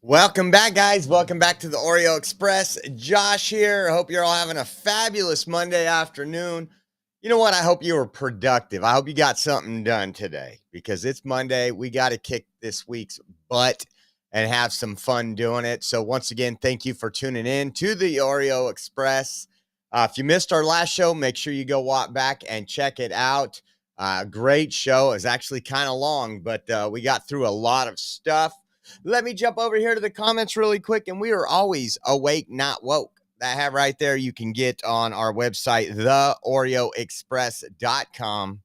Welcome back, guys. Welcome back to the Oreo Express. Josh here. I hope you're all having a fabulous Monday afternoon. You know what? I hope you were productive. I hope you got something done today because it's Monday. We got to kick this week's butt and have some fun doing it. So, once again, thank you for tuning in to the Oreo Express. If you missed our last show, make sure you go walk back and check it out. Great show. It was actually kind of long, but we got through a lot of stuff. Let me jump over here to the comments really quick. And we are always awake, not woke. That have right there you can get on our website, theoreoexpress.com.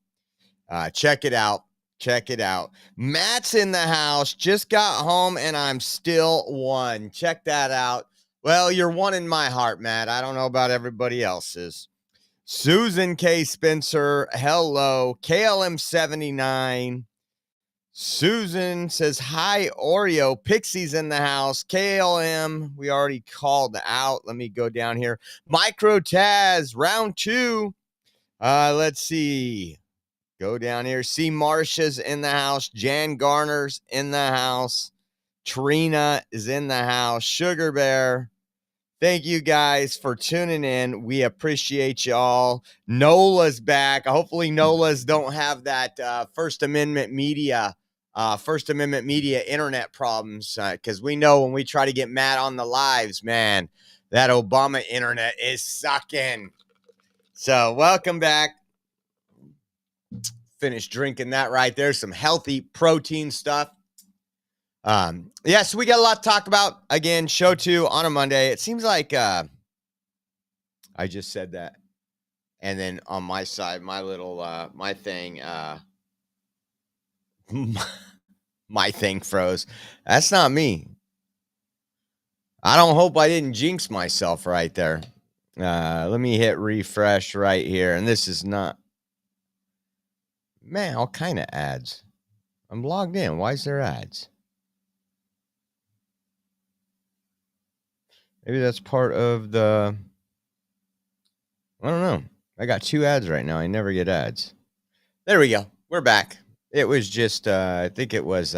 Check it out. Check it out. Matt's in the house. Just got home and I'm still one. Check that out. Well, you're one in my heart, Matt. I don't know about everybody else's. Susan K. Spencer. Hello. KLM 79. Susan says, hi, Oreo. Pixie's in the house. KLM, we already called out. Let me go down here. Micro Taz, round two. Let's see. Go down here. See, Marsha's in the house. Jan Garner's in the house. Trina is in the house. Sugar Bear. Thank you guys for tuning in. We appreciate y'all. Nola's back. Hopefully, Nola's don't have that First Amendment Media internet problems, because we know when we try to get Matt on the lives, man, that Obama internet is sucking. So welcome back. Finished drinking that right there. Some healthy protein stuff. So we got a lot to talk about. Again, show 2 on a Monday. It seems like I just said that. And then on my side, my little my thing my thing froze. That's not me. I don't hope I didn't jinx myself right there. Let me hit refresh right here. And this is not, man, all kind of ads. I'm logged in. Why is there ads? Maybe that's part of the, I don't know. I got 2 ads right now. I never get ads. There we go. We're back. It was just, I think it was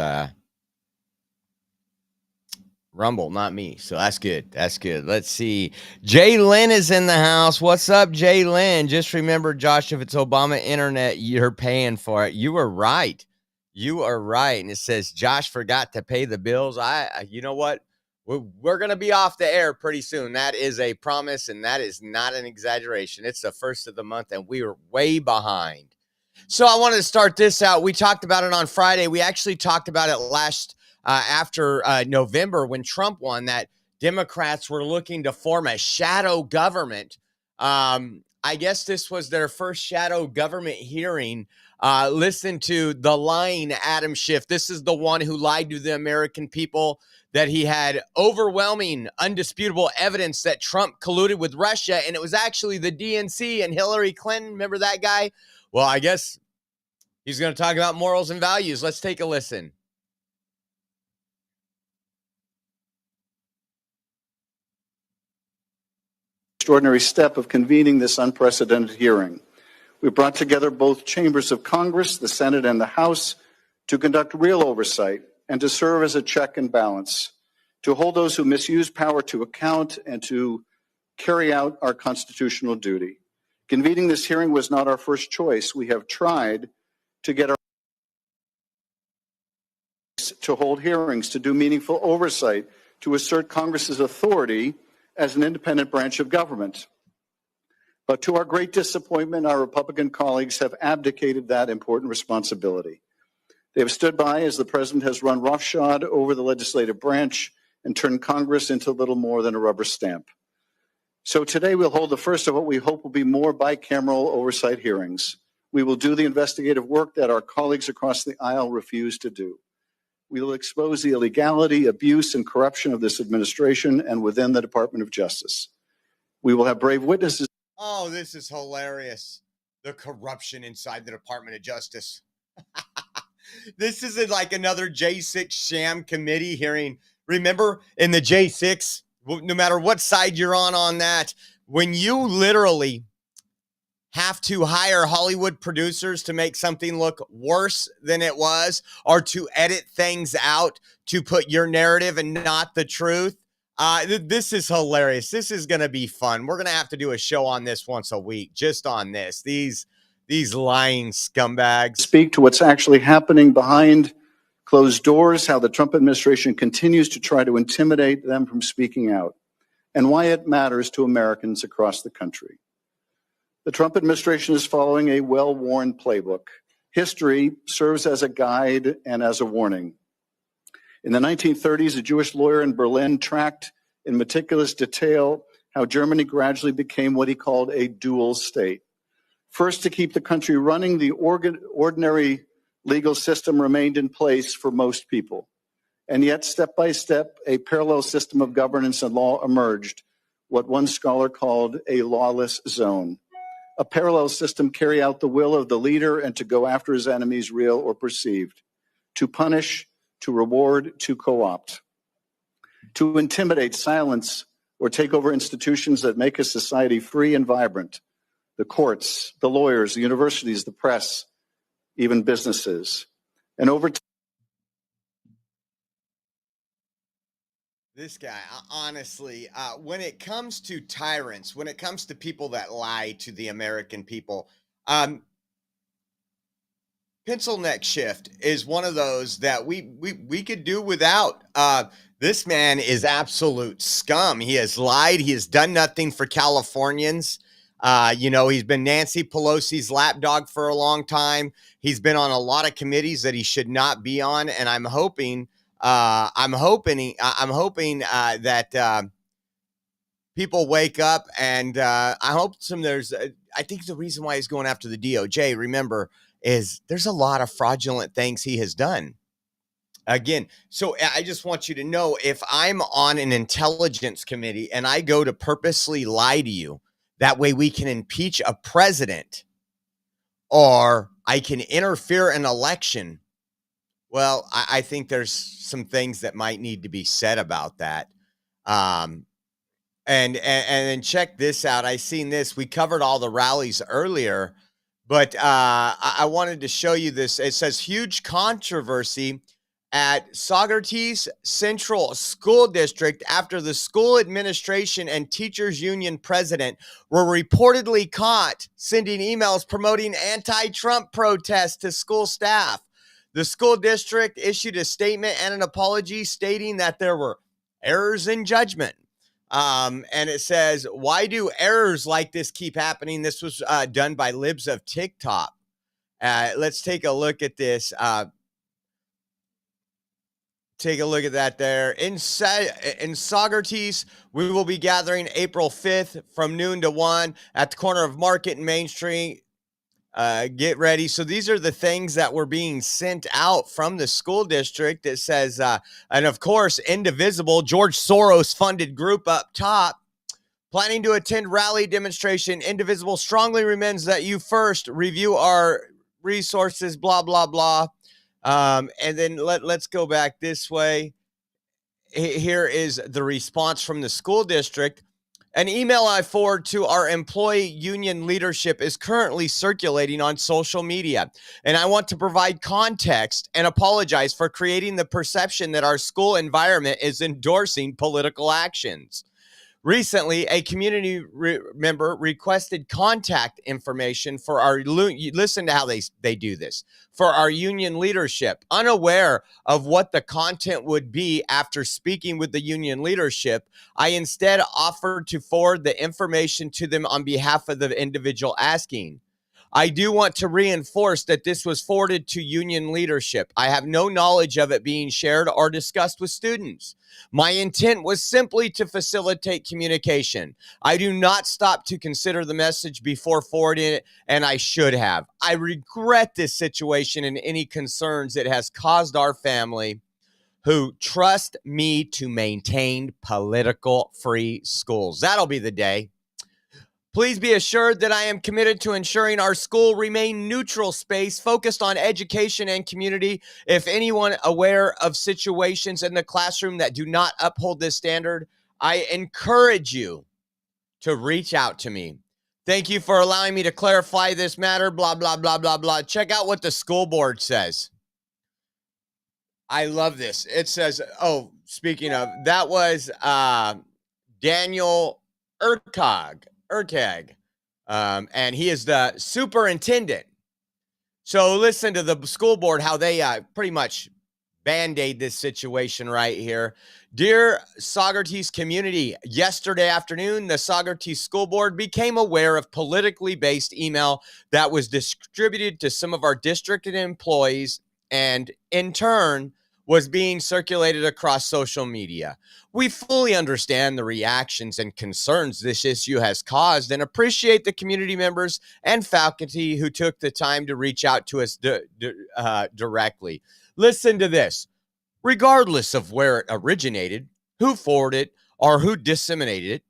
Rumble, not me. So that's good. That's good. Let's see. Jay Lynn is in the house. What's up, Jay Lynn? Just remember, Josh, if it's Obama internet, you're paying for it. You are right. You are right. And it says Josh forgot to pay the bills. You know what? We're going to be off the air pretty soon. That is a promise, and that is not an exaggeration. It's the first of the month, and we are way behind. So I wanted to start this out. We talked about it on Friday. We actually talked about it after November when Trump won, that Democrats were looking to form a shadow government. I guess this was their first shadow government hearing. Listen to the lying Adam Schiff. This is the one who lied to the American people that he had overwhelming, undisputable evidence that Trump colluded with Russia, and it was actually the DNC and Hillary Clinton. Remember that guy? Well, I guess he's going to talk about morals and values. Let's take a listen. Extraordinary step of convening this unprecedented hearing. We brought together both chambers of Congress, the Senate and the House, to conduct real oversight and to serve as a check and balance, to hold those who misuse power to account and to carry out our constitutional duty. Convening this hearing was not our first choice. We have tried to get to hold hearings, to do meaningful oversight, to assert Congress's authority as an independent branch of government. But to our great disappointment, our Republican colleagues have abdicated that important responsibility. They have stood by as the president has run roughshod over the legislative branch and turned Congress into little more than a rubber stamp. So today we'll hold the first of what we hope will be more bicameral oversight hearings. We will do the investigative work that our colleagues across the aisle refuse to do. We will expose the illegality, abuse, and corruption of this administration and within the Department of Justice. We will have brave witnesses. Oh, this is hilarious. The corruption inside the Department of Justice. This isn't like another J6 sham committee hearing. Remember, in the J6, no matter what side you're on that, when you literally have to hire Hollywood producers to make something look worse than it was, or to edit things out to put your narrative and not the truth. This is hilarious. This is going to be fun. We're going to have to do a show on this once a week, just on this. These lying scumbags. Speak to what's actually happening behind closed doors, how the Trump administration continues to try to intimidate them from speaking out, and why it matters to Americans across the country. The Trump administration is following a well-worn playbook. History serves as a guide and as a warning. In the 1930s, a Jewish lawyer in Berlin tracked in meticulous detail how Germany gradually became what he called a dual state. First, to keep the country running, the ordinary legal system remained in place for most people. And yet, step by step, a parallel system of governance and law emerged, what one scholar called a lawless zone. A parallel system carry out the will of the leader and to go after his enemies, real or perceived, to punish, to reward, to co-opt, to intimidate, silence, or take over institutions that make a society free and vibrant, the courts, the lawyers, the universities, the press, even businesses. And over time, this guy, honestly, when it comes to tyrants, when it comes to people that lie to the American people, pencil neck shift is one of those that we could do without. This man is absolute scum. He has lied. He has done nothing for Californians. He's been Nancy Pelosi's lapdog for a long time. He's been on a lot of committees that he should not be on, and I'm hoping that people wake up, and I hope I think the reason why he's going after the DOJ, remember, is there's a lot of fraudulent things he has done. Again, so I just want you to know, if I'm on an intelligence committee and I go to purposely lie to you, that way we can impeach a president, or I can interfere in an election. Well, I think there's some things that might need to be said about that. And then check this out. I seen this. We covered all the rallies earlier, but I wanted to show you this. It says huge controversy at Saugerties Central School District after the school administration and teachers union president were reportedly caught sending emails promoting anti-Trump protests to school staff. The school district issued a statement and an apology stating that there were errors in judgment. And it says, why do errors like this keep happening? This was done by Libs of TikTok. Let's take a look at this. Take a look at that there. In Saugerties, we will be gathering April 5th from noon to 1 at the corner of Market and Main Street. Get ready. So these are the things that were being sent out from the school district. It says, and of course, Indivisible, George Soros funded group up top, planning to attend rally demonstration. Indivisible strongly recommends that you first review our resources, blah, blah, blah. And then let's go back this way. Here is the response from the school district. An email I forward to our employee union leadership is currently circulating on social media, and I want to provide context and apologize for creating the perception that our school environment is endorsing political actions. Recently, a community member requested contact information for our, listen to how they do this, for our union leadership. Unaware of what the content would be after speaking with the union leadership, I instead offered to forward the information to them on behalf of the individual asking. I do want to reinforce that this was forwarded to union leadership. I have no knowledge of it being shared or discussed with students. My intent was simply to facilitate communication. I do not stop to consider the message before forwarding it, and I should have. I regret this situation and any concerns it has caused our family, who trust me to maintain political free schools. That'll be the day. Please be assured that I am committed to ensuring our school remain neutral space focused on education and community. If anyone aware of situations in the classroom that do not uphold this standard, I encourage you to reach out to me. Thank you for allowing me to clarify this matter, blah, blah, blah, blah, blah. Check out what the school board says. I love this. It says, oh, speaking of, that was Daniel Ertag, and he is the superintendent. So listen to the school board, how they pretty much band-aid this situation right here. Dear Saugerties community, yesterday afternoon, the Saugerties School Board became aware of politically based email that was distributed to some of our district employees and in turn was being circulated across social media. We fully understand the reactions and concerns this issue has caused and appreciate the community members and faculty who took the time to reach out to us directly. Listen to this. Regardless of where it originated, who forwarded it, or who disseminated it,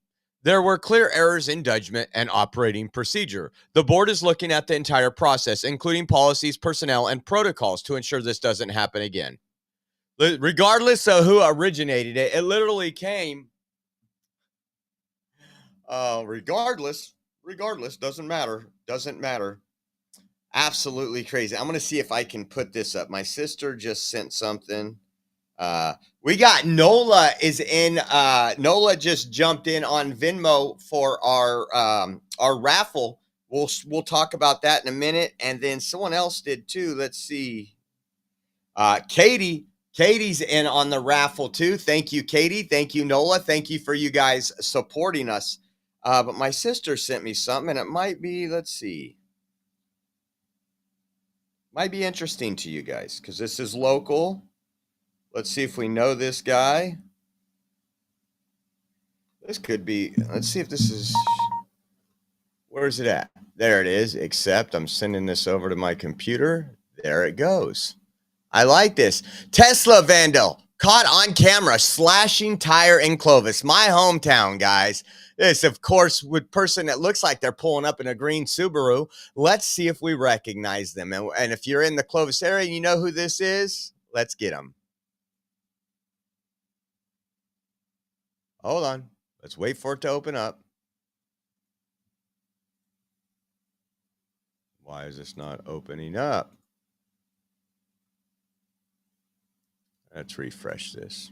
there were clear errors in judgment and operating procedure. The board is looking at the entire process, including policies, personnel, and protocols to ensure this doesn't happen again. Regardless of who originated it, it literally came. Regardless, doesn't matter. Absolutely crazy. I'm going to see if I can put this up. My sister just sent something. We got Nola is in. Nola just jumped in on Venmo for our raffle. We'll talk about that in a minute. And then someone else did too. Let's see. Katie's in on the raffle too. Thank you, Katie. Thank you, Nola. Thank you for you guys supporting us. But my sister sent me something, and it might be. Let's see. Might be interesting to you guys because this is local. Let's see if we know this guy. This could be, let's see if this is, where is it at? There it is, except I'm sending this over to my computer. There it goes. I like this. Tesla vandal caught on camera slashing tire in Clovis, my hometown, guys. This, of course, with person that looks like they're pulling up in a green Subaru. Let's see if we recognize them. And if you're in the Clovis area and you know who this is, let's get them. Hold on. Let's wait for it to open up. Why is this not opening up? Let's refresh this.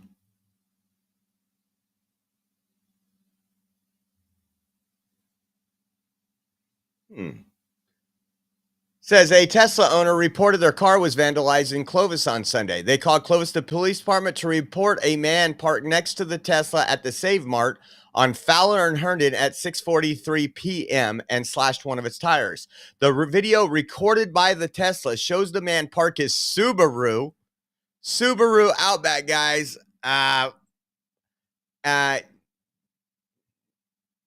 Says a Tesla owner reported their car was vandalized in Clovis on Sunday. They called Clovis the police department to report a man parked next to the Tesla at the Save Mart on Fowler and Herndon at 6:43 p.m. and slashed one of its tires. The video recorded by the Tesla shows the man park his Subaru Outback, guys,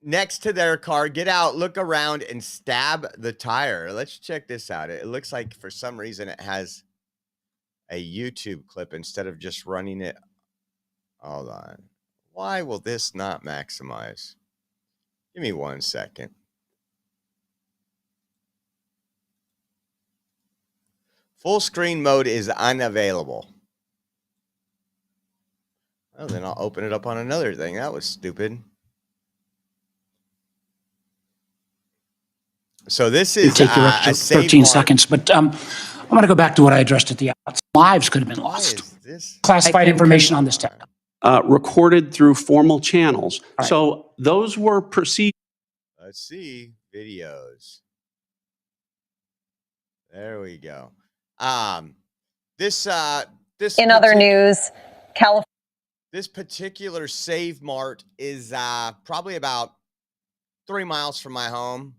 next to their car, get out, look around, and stab the tire. Let's check this out. It looks like for some reason it has a YouTube clip instead of just running it. Hold on. Why will this not maximize? Give me 1 second. Full screen mode is unavailable. Oh, then I'll open it up on another thing. That was stupid. So this is take your extra 13 seconds, but I want to go back to what I addressed at the outset. Lives could have been lost. Classified information on this text. Recorded through formal channels. Right. So those were procedures. Let's see videos. There we go. This in other news, California. This particular Save Mart is probably about 3 miles from my home.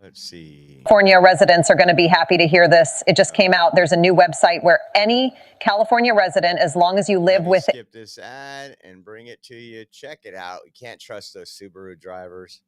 Let's see. California residents are going to be happy to hear this. It just came out. There's a new website where any California resident, as long as you live with it. Skip this ad and bring it to you. Check it out. You can't trust those Subaru drivers.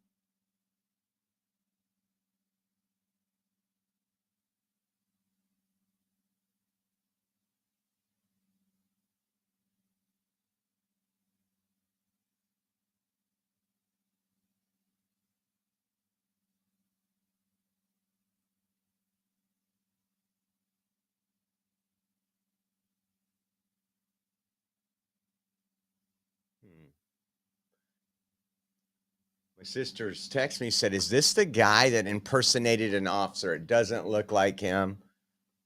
My sister's text me, said, is this the guy that impersonated an officer? It doesn't look like him.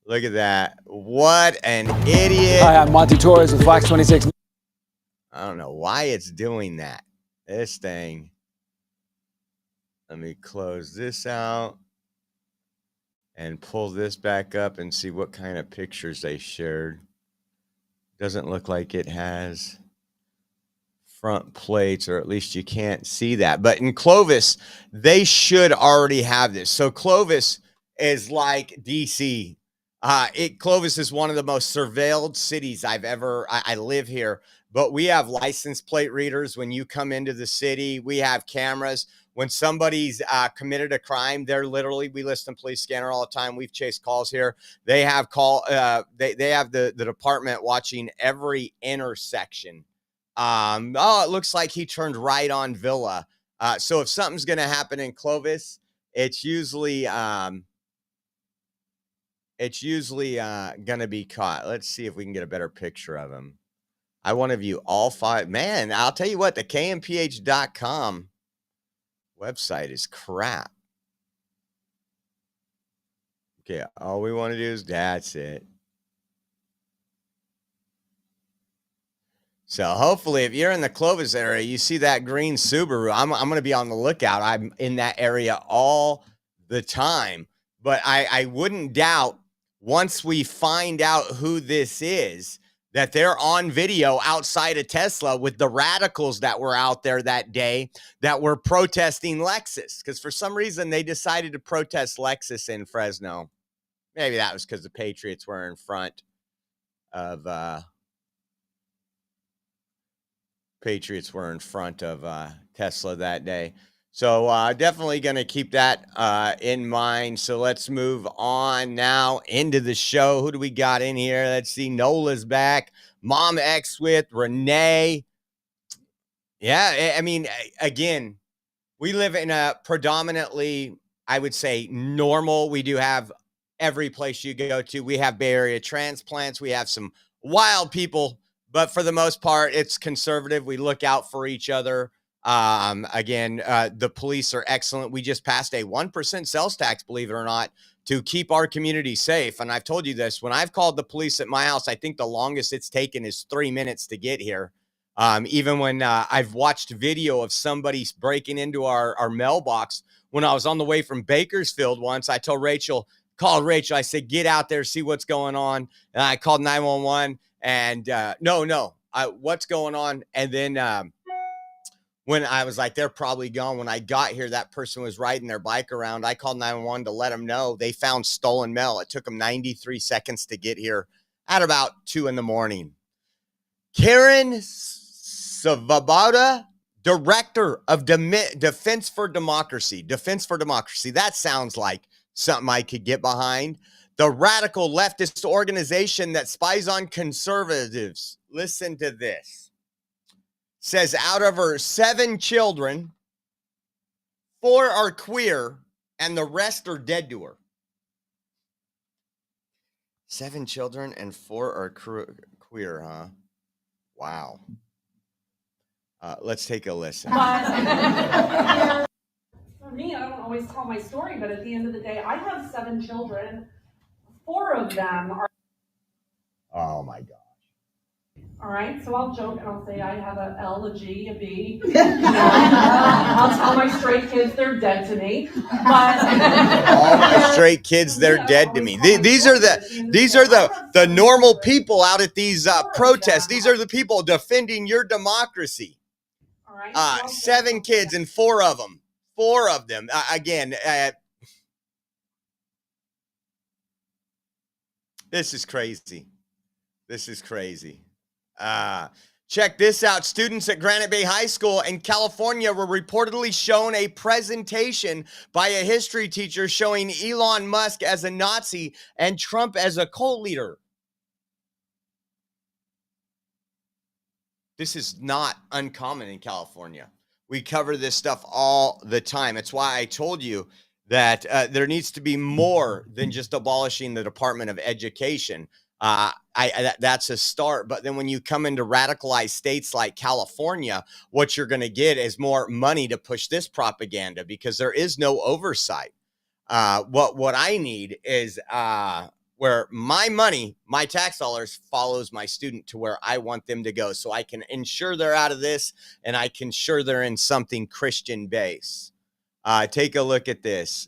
Look at that. What an idiot. Hi, I'm Monty Torres with Fox 26. I don't know why it's doing that. This thing. Let me close this out and pull this back up and see what kind of pictures they shared. Doesn't look like it has front plates, or at least you can't see that. But in Clovis, they should already have this. So Clovis is like DC. Clovis is one of the most surveilled cities I live here, but we have license plate readers when you come into the city. We have cameras. When somebody's committed a crime, we list them police scanner all the time. We've chased calls here. They have they have the department watching every intersection. It looks like he turned right on Villa. So if something's going to happen in Clovis, it's usually going to be caught. Let's see if we can get a better picture of him. I want to view all five. Man, I'll tell you what, the kmph.com website is crap. Okay, all we want to do is that's it. So hopefully if you're in the Clovis area, you see that green Subaru, I'm going to be on the lookout. I'm in that area all the time. But I wouldn't doubt, once we find out who this is, that they're on video outside of Tesla with the radicals that were out there that day that were protesting Lexus. Because for some reason, they decided to protest Lexus in Fresno. Maybe that was because the Patriots were in front of... Tesla that day. So definitely going to keep that in mind. So let's move on now into the show. Who do we got in here? Let's see. Nola's back. Mom X with Renee. Yeah, I mean, again, we live in a predominantly, I would say, normal. We do have every place you go to. We have Bay Area transplants. We have some wild people. But for the most part, it's conservative. We look out for each other. The police are excellent. We just passed a 1% sales tax, believe it or not, to keep our community safe. And I've told you this, when I've called the police at my house, I think the longest it's taken is 3 minutes to get here. Even when I've watched video of somebody breaking into our mailbox, when I was on the way from Bakersfield once, I told Rachel, called Rachel, I said, get out there, see what's going on. And I called 911. And what's going on? And then when I was like, they're probably gone. When I got here, that person was riding their bike around. I called 911 to let them know they found stolen mail. It took them 93 seconds to get here at about 2 a.m. Karen Savabada, Director of Defense for Democracy. Defense for Democracy. That sounds like something I could get behind. The radical leftist organization that spies on conservatives. Listen to this. Says out of her 7 children, 4 are queer and the rest are dead to her. 7 children and 4 are queer, huh? Wow. Let's take a listen. For me, I don't always tell my story, but at the end of the day, I have 7 children. 4 of them are. Oh my gosh. All right, so I'll joke and I'll say I have a L, a G, a B. I'll tell my straight kids they're dead to me. But all my straight kids, they're dead to me. These are the normal people out at these protests. These are the people defending your democracy. All right, 7 kids and 4 of them. 4 of them. This is crazy. This is crazy. Check this out. Students at Granite Bay High School in California were reportedly shown a presentation by a history teacher showing Elon Musk as a Nazi and Trump as a cult leader. This is not uncommon in California. We cover this stuff all the time. It's why I told you that there needs to be more than just abolishing the Department of Education. That's a start. But then when you come into radicalized states like California, what you're going to get is more money to push this propaganda because there is no oversight. What I need is where my money, my tax dollars follows my student to where I want them to go, so I can ensure they're out of this and I can ensure they're in something Christian based. Take a look at this.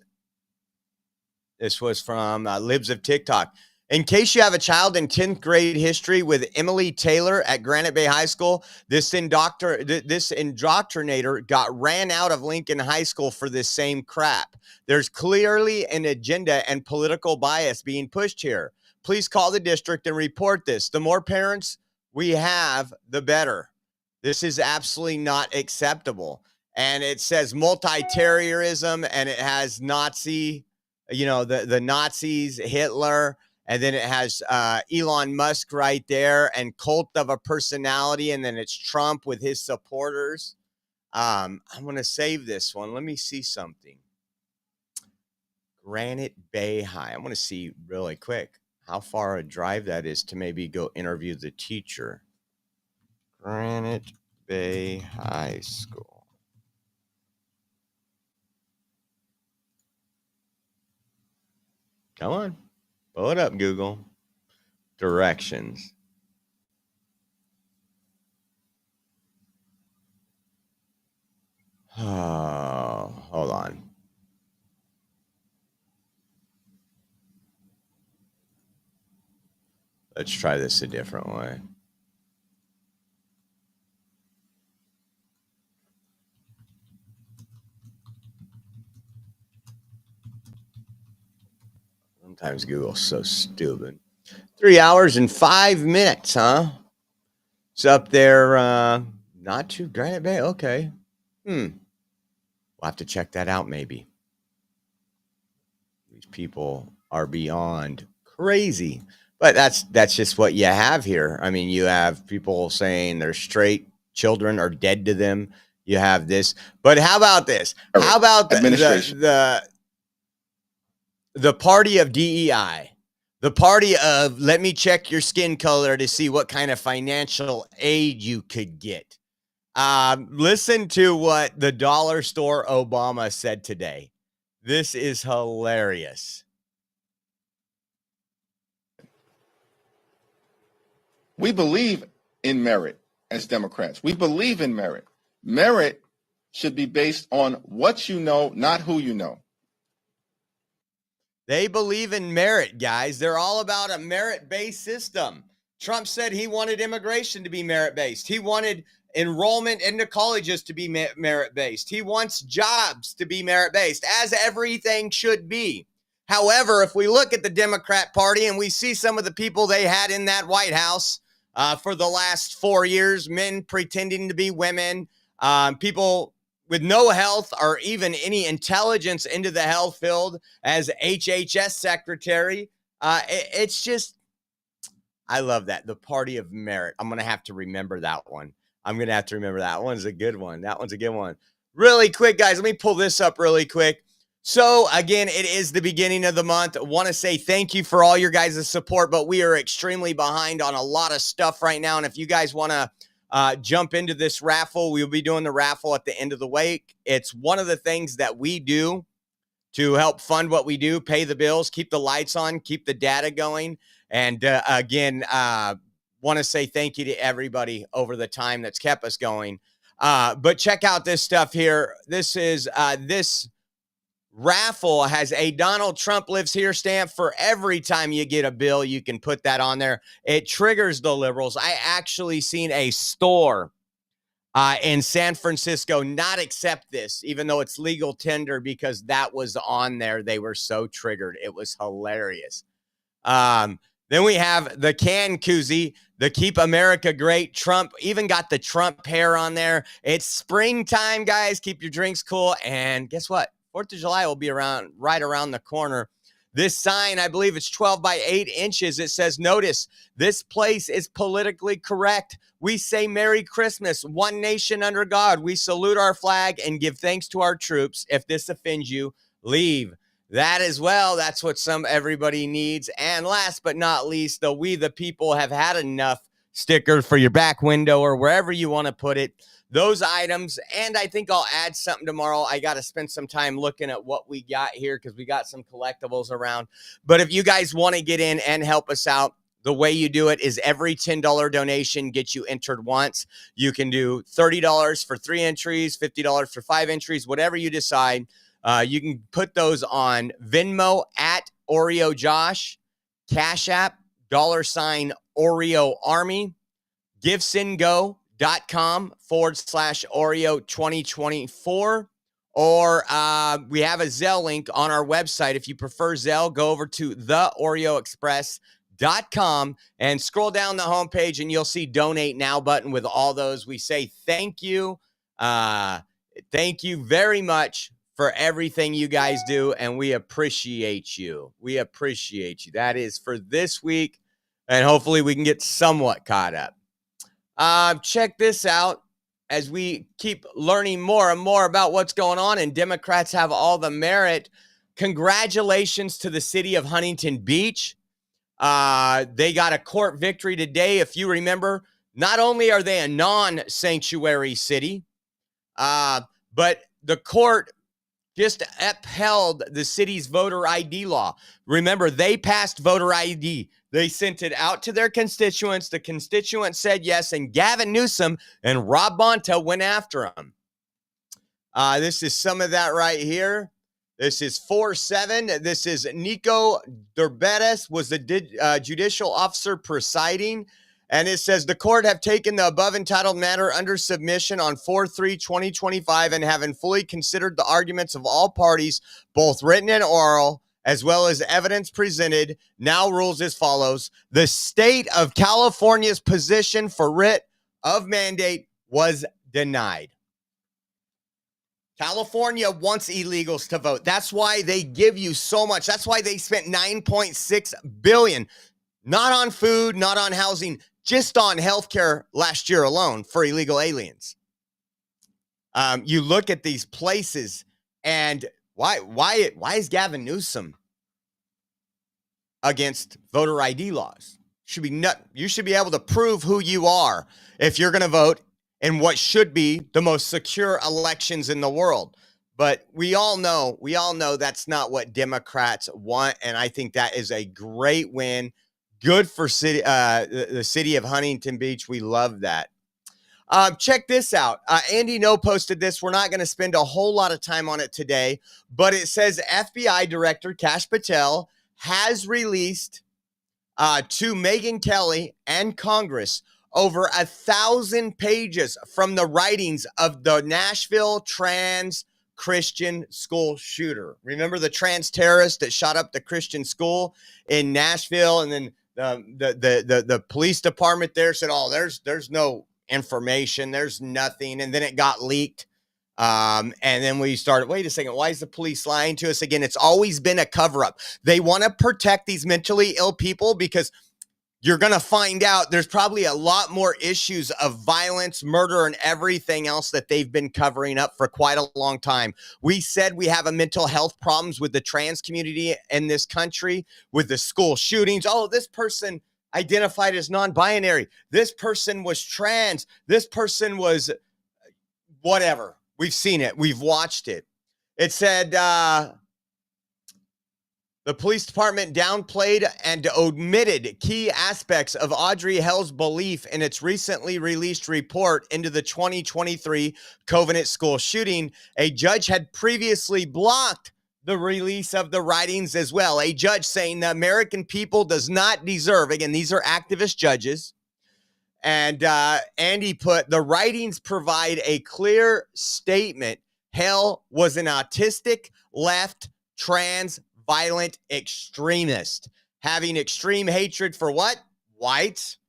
This was from Libs of TikTok. In case you have a child in 10th grade history with Emily Taylor at Granite Bay High School, this indoctrinator got ran out of Lincoln High School for this same crap. There's clearly an agenda and political bias being pushed here. Please call the district and report this. The more parents we have, the better. This is absolutely not acceptable. And it says multi-terrorism, and it has Nazi, the Nazis, Hitler, and then it has Elon Musk right there and cult of a personality. And then it's Trump with his supporters. I'm going to save this one. Let me see something. Granite Bay High. I'm going to see really quick how far a drive that is to maybe go interview the teacher. Granite Bay High School. Come on. Pull it up, Google. Directions. Oh, hold on. Let's try this a different way. Sometimes Google's so stupid. 3 hours and 5 minutes, huh? It's up there, not too Granite Bay. Okay. We'll have to check that out maybe. These people are beyond crazy. But that's just what you have here. I mean, you have people saying their straight children are dead to them. You have this. But how about this? How about the party of DEI? The party of let me check your skin color to see what kind of financial aid you could get. Listen to what the dollar store Obama said today. This is hilarious. We believe in merit as Democrats. We believe in merit. Merit should be based on what you know, not who you know. They believe in merit, guys. They're all about a merit-based system. Trump said he wanted immigration to be merit-based. He wanted enrollment into colleges to be merit-based. He wants jobs to be merit-based, as everything should be. However, if we look at the Democrat Party and we see some of the people they had in that White House for the last 4 years, men pretending to be women, people with no health or even any intelligence into the health field as HHS secretary. It's just, I love that. The party of merit. I'm going to have to remember that one. That one's a good one. Really quick, guys, let me pull this up really quick. So again, it is the beginning of the month. I want to say thank you for all your guys' support, but we are extremely behind on a lot of stuff right now. And if you guys want to jump into this raffle, we'll be doing the raffle at the end of the week. It's one of the things that we do to help fund what we do, pay the bills, keep the lights on, keep the data going. And again, want to say thank you to everybody over the time that's kept us going. But check out this stuff here. This is this raffle has a Donald Trump lives here stamp. For every time you get a bill, you can put that on there. It triggers the liberals. I actually seen a store in San Francisco not accept this, even though it's legal tender, because that was on there. They were so triggered. It was hilarious. Then we have the can koozie, the Keep America Great. Trump even got the Trump hair on there. It's springtime, guys. Keep your drinks cool. And guess what? 4th of July will be right around the corner. This sign, I believe it's 12 by 8 inches. It says, notice, this place is politically correct. We say Merry Christmas, one nation under God. We salute our flag and give thanks to our troops. If this offends you, leave. That as well. That's what everybody needs. And last but not least, the We the People have had enough sticker for your back window or wherever you want to put it. Those items, and I think I'll add something tomorrow. I got to spend some time looking at what we got here because we got some collectibles around. But if you guys want to get in and help us out, the way you do it is every $10 donation gets you entered once. You can do $30 for 3 entries, $50 for 5 entries, whatever you decide. You can put those on Venmo at Oreo Josh, Cash App, $Oreo Army, givesendgo.com/Oreo 2024. Or we have a Zelle link on our website. If you prefer Zelle, go over to theoreoexpress.com and scroll down the homepage and you'll see Donate Now button with all those. We say thank you. Thank you very much for everything you guys do, and we appreciate you. We appreciate you. That is for this week, and hopefully we can get somewhat caught up. Check this out as we keep learning more and more about what's going on, and Democrats have all the merit. Congratulations to the city of Huntington Beach. They got a court victory today. If you remember, not only are they a non-sanctuary city, but the court just upheld the city's voter ID law. Remember, they passed voter ID. They sent it out to their constituents. The constituents said yes, and Gavin Newsom and Rob Bonta went after them. This is some of that right here. This is 4-7. This is Nico Derbedes was the judicial officer presiding. And it says the court have taken the above entitled matter under submission on 4/3/2025 and having fully considered the arguments of all parties, both written and oral, as well as evidence presented, now rules as follows. The state of California's position for writ of mandate was denied. California wants illegals to vote. That's why they give you so much. That's why they spent $9.6 billion, not on food, not on housing, just on healthcare last year alone for illegal aliens. You look at these places, and why is Gavin Newsom against voter ID laws? You should be able to prove who you are if you're going to vote in what should be the most secure elections in the world. But we all know that's not what Democrats want, and I think that is a great win. Good for the city of Huntington Beach. We love that. Check this out. Andy No posted this. We're not going to spend a whole lot of time on it today, but it says FBI Director Kash Patel has released to Megyn Kelly and Congress over 1,000 pages from the writings of the Nashville trans Christian school shooter. Remember the trans terrorist that shot up the Christian school in Nashville, and then the police department there said, "Oh, there's no information, there's nothing," and then it got leaked. And then we started, wait a second, why is the police lying to us again? It's always been a cover-up. They want to protect these mentally ill people because you're going to find out there's probably a lot more issues of violence, murder, and everything else that they've been covering up for quite a long time. We said we have a mental health problems with the trans community in this country, with the school shootings. Oh, this person identified as non-binary. This person was trans. This person was whatever. We've seen it. We've watched it. It said the police department downplayed and omitted key aspects of Audrey Hell's belief in its recently released report into the 2023 Covenant School shooting. A judge had previously blocked the release of the writings as well. A judge saying the American people does not deserve, again, these are activist judges. And Andy put, the writings provide a clear statement. Hell was an autistic, left, trans, violent extremist, having extreme hatred for what? Whites,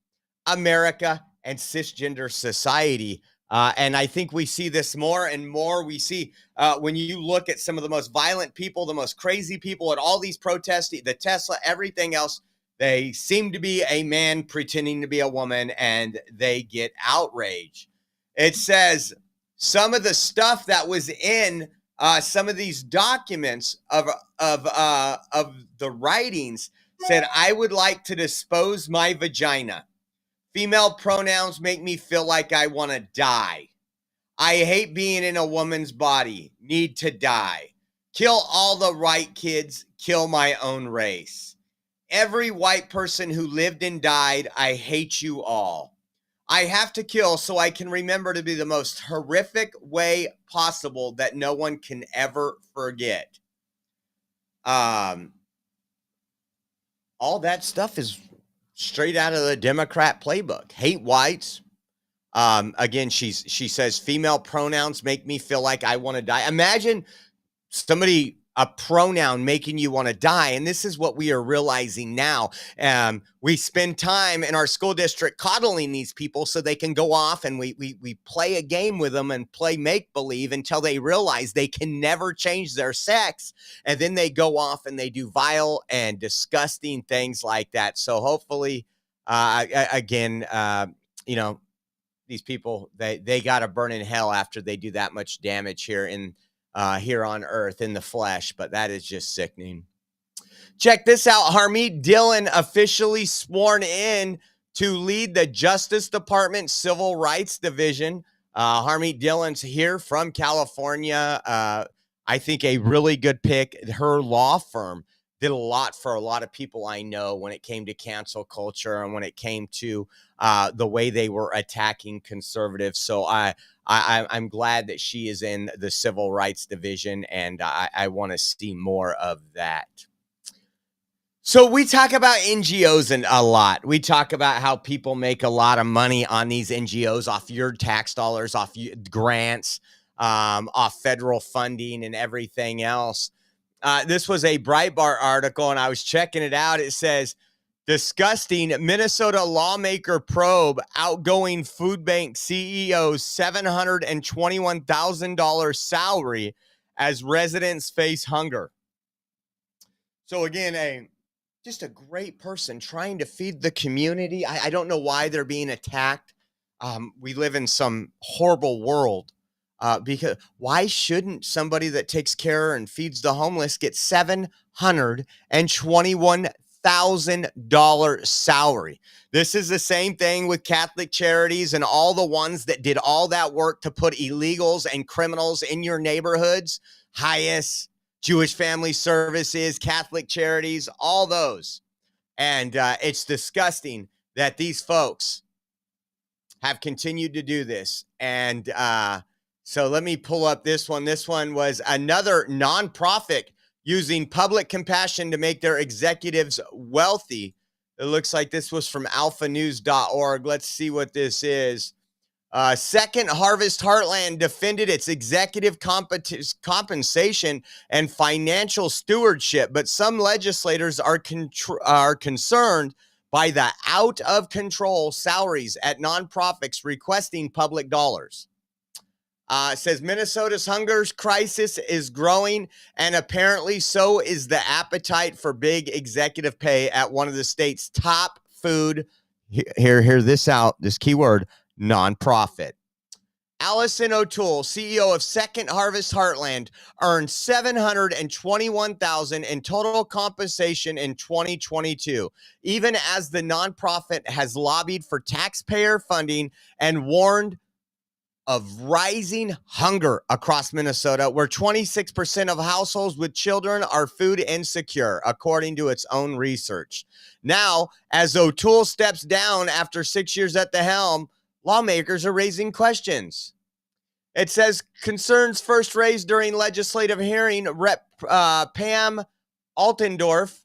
America, and cisgender society. And I think we see this more and more. We see when you look at some of the most violent people, the most crazy people at all these protests, the Tesla, everything else, they seem to be a man pretending to be a woman, and they get outraged. It says some of the stuff that was in some of these documents of the writings said, "I would like to dispose my vagina. Female pronouns make me feel like I want to die. I hate being in a woman's body. Need to die. Kill all the white kids. Kill my own race. Every white person who lived and died, I hate you all. I have to kill so I can remember to be the most horrific way possible that no one can ever forget." All that stuff is straight out of the Democrat playbook. Hate whites. Again, she says female pronouns make me feel like I want to die. Imagine a pronoun making you want to die. And this is what we are realizing now. We spend time in our school district coddling these people so they can go off, and we play a game with them and play make-believe until they realize they can never change their sex. And then they go off and they do vile and disgusting things like that. So hopefully, these people, they got to burn in hell after they do that much damage here on earth in the flesh. But that is just sickening. Check this out. Harmeet Dillon officially sworn in to lead the Justice Department Civil Rights Division. Harmeet Dillon's here from California. I think a really good pick. Her law firm did a lot for a lot of people I know when it came to cancel culture and when it came to the way they were attacking conservatives. So I'm glad that she is in the Civil Rights Division, and I want to see more of that. So we talk about NGOs a lot. We talk about how people make a lot of money on these NGOs off your tax dollars, off grants, off federal funding and everything else. This was a Breitbart article, and I was checking it out. It says, disgusting, Minnesota lawmaker probe outgoing food bank CEO's $721,000 salary as residents face hunger. So again, just a great person trying to feed the community. I don't know why they're being attacked. We live in some horrible world. Because why shouldn't somebody that takes care and feeds the homeless get $721,000 salary? This is the same thing with Catholic Charities and all the ones that did all that work to put illegals and criminals in your neighborhoods. HIAS, Jewish Family Services, Catholic Charities, all those. And it's disgusting that these folks have continued to do this. And so let me pull up this one. This one was another nonprofit using public compassion to make their executives wealthy. It looks like this was from alphanews.org. Let's see what this is. Second Harvest Heartland defended its executive compensation and financial stewardship, but some legislators are concerned by the out-of-control salaries at nonprofits requesting public dollars. It says Minnesota's hunger crisis is growing, and apparently so is the appetite for big executive pay at one of the state's top food, hear this out, this keyword, nonprofit. Allison O'Toole, CEO of Second Harvest Heartland, earned $721,000 in total compensation in 2022, even as the nonprofit has lobbied for taxpayer funding and warned of rising hunger across Minnesota, where 26% of households with children are food insecure, according to its own research. Now, as O'Toole steps down after 6 years at the helm, lawmakers are raising questions. It says concerns first raised during legislative hearing. Rep. Pam Altendorf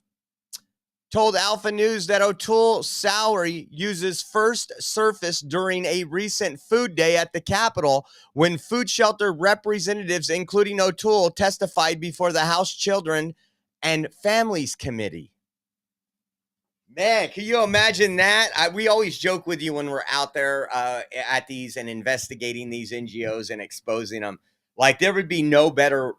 told Alpha News that O'Toole's salary uses first surfaced during a recent food day at the Capitol when food shelter representatives, including O'Toole, testified before the House Children and Families Committee. Man, can you imagine that? We always joke with you when we're out there at these and investigating these NGOs and exposing them. Like there would be no better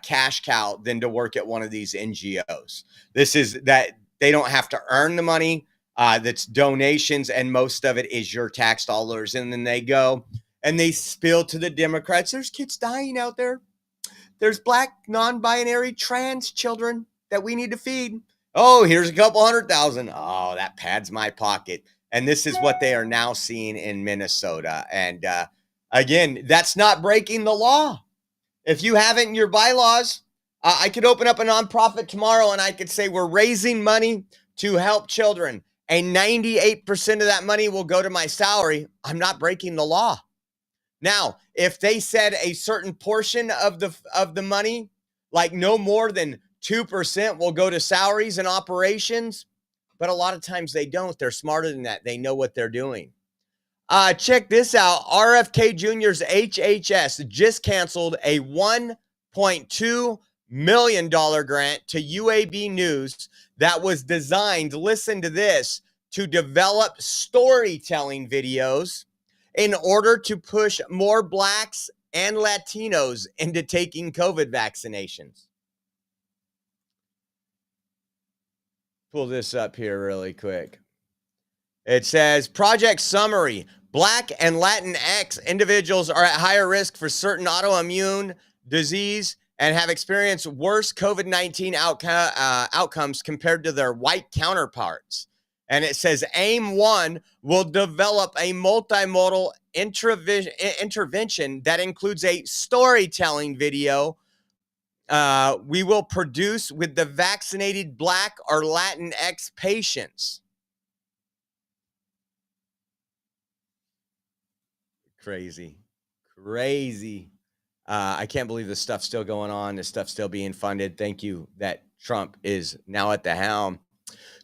cash cow than to work at one of these NGOs. This is that they don't have to earn the money. That's donations, and most of it is your tax dollars. And then they go and they spill to the Democrats. There's kids dying out there. there's black, non-binary, trans children that we need to feed. Oh, here's a couple 100,000. Oh, that pads my pocket. And this is what they are now seeing in Minnesota. And again, that's not breaking the law. If you have it in your bylaws, I could open up a nonprofit tomorrow and I could say we're raising money to help children. And 98% of that money will go to my salary. I'm not breaking the law. Now, if they said a certain portion of the money, like no more than 2% will go to salaries and operations, but a lot of times they don't. They're smarter than that. They know what they're doing. Check this out. RFK Jr.'s HHS just canceled a $1.2 million grant to UAB News that was designed, listen to this, to develop storytelling videos in order to push more blacks and Latinos into taking COVID vaccinations. Pull this up here really quick. It says, project summary, Black and Latinx individuals are at higher risk for certain autoimmune disease and have experienced worse COVID-19 outcomes compared to their white counterparts. And it says AIM-1 will develop a multimodal intervention that includes a storytelling video we will produce with the vaccinated Black or Latinx patients. Crazy. I can't believe this stuff's still going on. This stuff's still being funded. Thank you that Trump is now at the helm.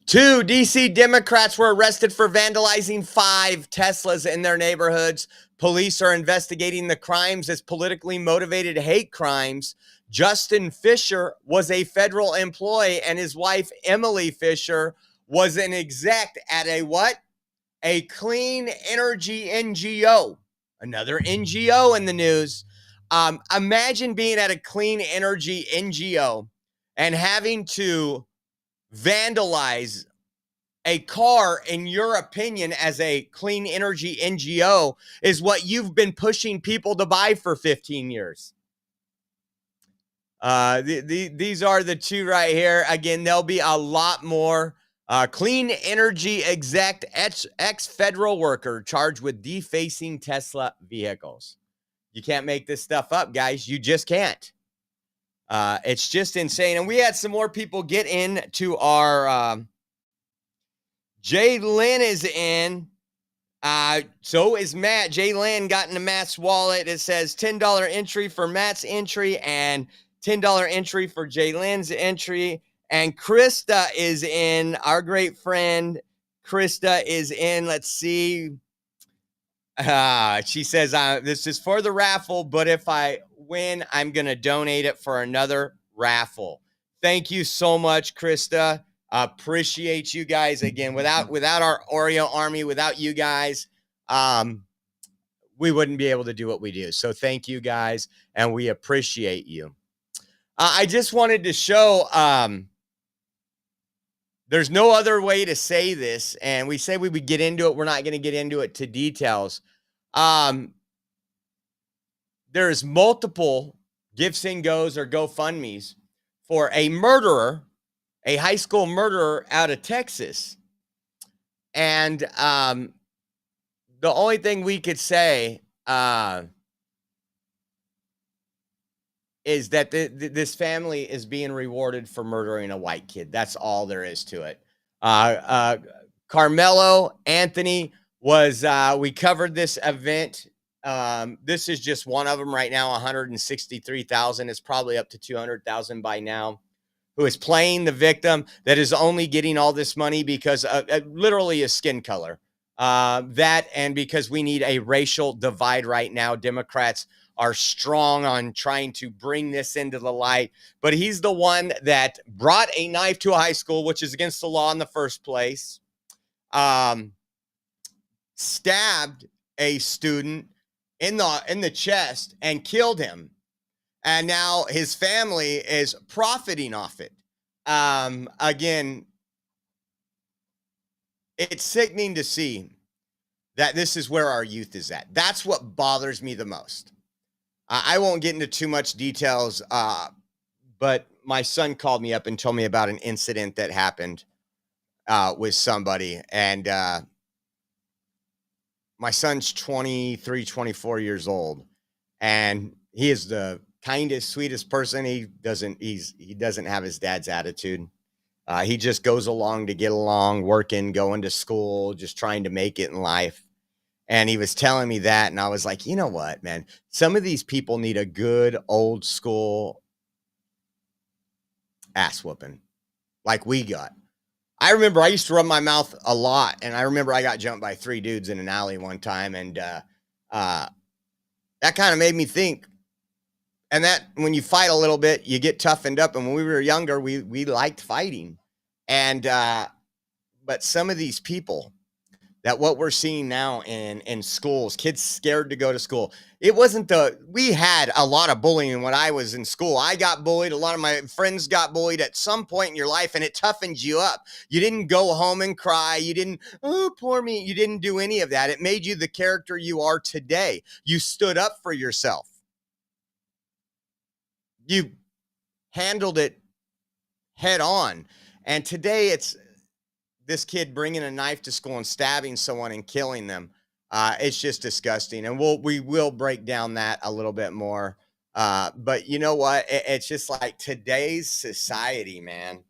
2 DC Democrats were arrested for vandalizing 5 Teslas in their neighborhoods. Police are investigating the crimes as politically motivated hate crimes. Justin Fisher was a federal employee, and his wife, Emily Fisher, was an exec at a what? A clean energy NGO. Another NGO in the news. Imagine being at a clean energy NGO and having to vandalize a car, in your opinion, as a clean energy NGO, is what you've been pushing people to buy for 15 years. These are the 2 right here. Again, there'll be a lot more. Clean energy exec, ex-federal worker charged with defacing Tesla vehicles. You can't make this stuff up, guys. You just can't. It's just insane. And we had some more people get into our... Jay Lynn is in. So is Matt. Jay Lynn got into Matt's wallet. It says $10 entry for Matt's entry and $10 entry for Jay Lynn's entry. And Krista is in. Our great friend Krista is in. Let's see. She says, this is for the raffle, but if I win, I'm going to donate it for another raffle. Thank you so much, Krista. Appreciate you guys. Again, without our Oreo army, without you guys, we wouldn't be able to do what we do. So thank you guys, and we appreciate you. I just wanted to show, there's no other way to say this, and we said we would get into it. We're not going to get into it to details. There's multiple Gifts and Goes or GoFundMes for a murderer, a high school murderer out of Texas. And the only thing we could say is that this family is being rewarded for murdering a white kid. That's all there is to it. Carmelo Anthony was, we covered this event. This is just one of them right now, 163,000. It's probably up to 200,000 by now. Who is playing the victim that is only getting all this money because of literally a skin color. That and because we need a racial divide right now. Democrats are strong on trying to bring this into the light. But he's the one that brought a knife to a high school, which is against the law in the first place. Stabbed a student in the chest and killed him. And now his family is profiting off it. Again, it's sickening to see that this is where our youth is at. That's what bothers me the most. I won't get into too much details, but my son called me up and told me about an incident that happened with somebody. And my son's 23, 24 years old, and he is the kindest, sweetest person. He doesn't have his dad's attitude. He just goes along to get along, working, going to school, just trying to make it in life. And he was telling me that, and I was like, you know what, man? Some of these people need a good old school ass whooping like we got. I remember I used to rub my mouth a lot, and I remember I got jumped by 3 dudes in an alley one time, and that kind of made me think. And that when you fight a little bit, you get toughened up. And when we were younger, we liked fighting. And but some of these people, that what we're seeing now in schools, kids scared to go to school. It wasn't we had a lot of bullying when I was in school. I got bullied. A lot of my friends got bullied at some point in your life, and it toughens you up. You didn't go home and cry. You didn't, oh, poor me. You didn't do any of that. It made you the character you are today. You stood up for yourself. You handled it head on. And today it's this kid bringing a knife to school and stabbing someone and killing them. It's just disgusting. And we will break down that a little bit more. But you know what? It's just like today's society, man.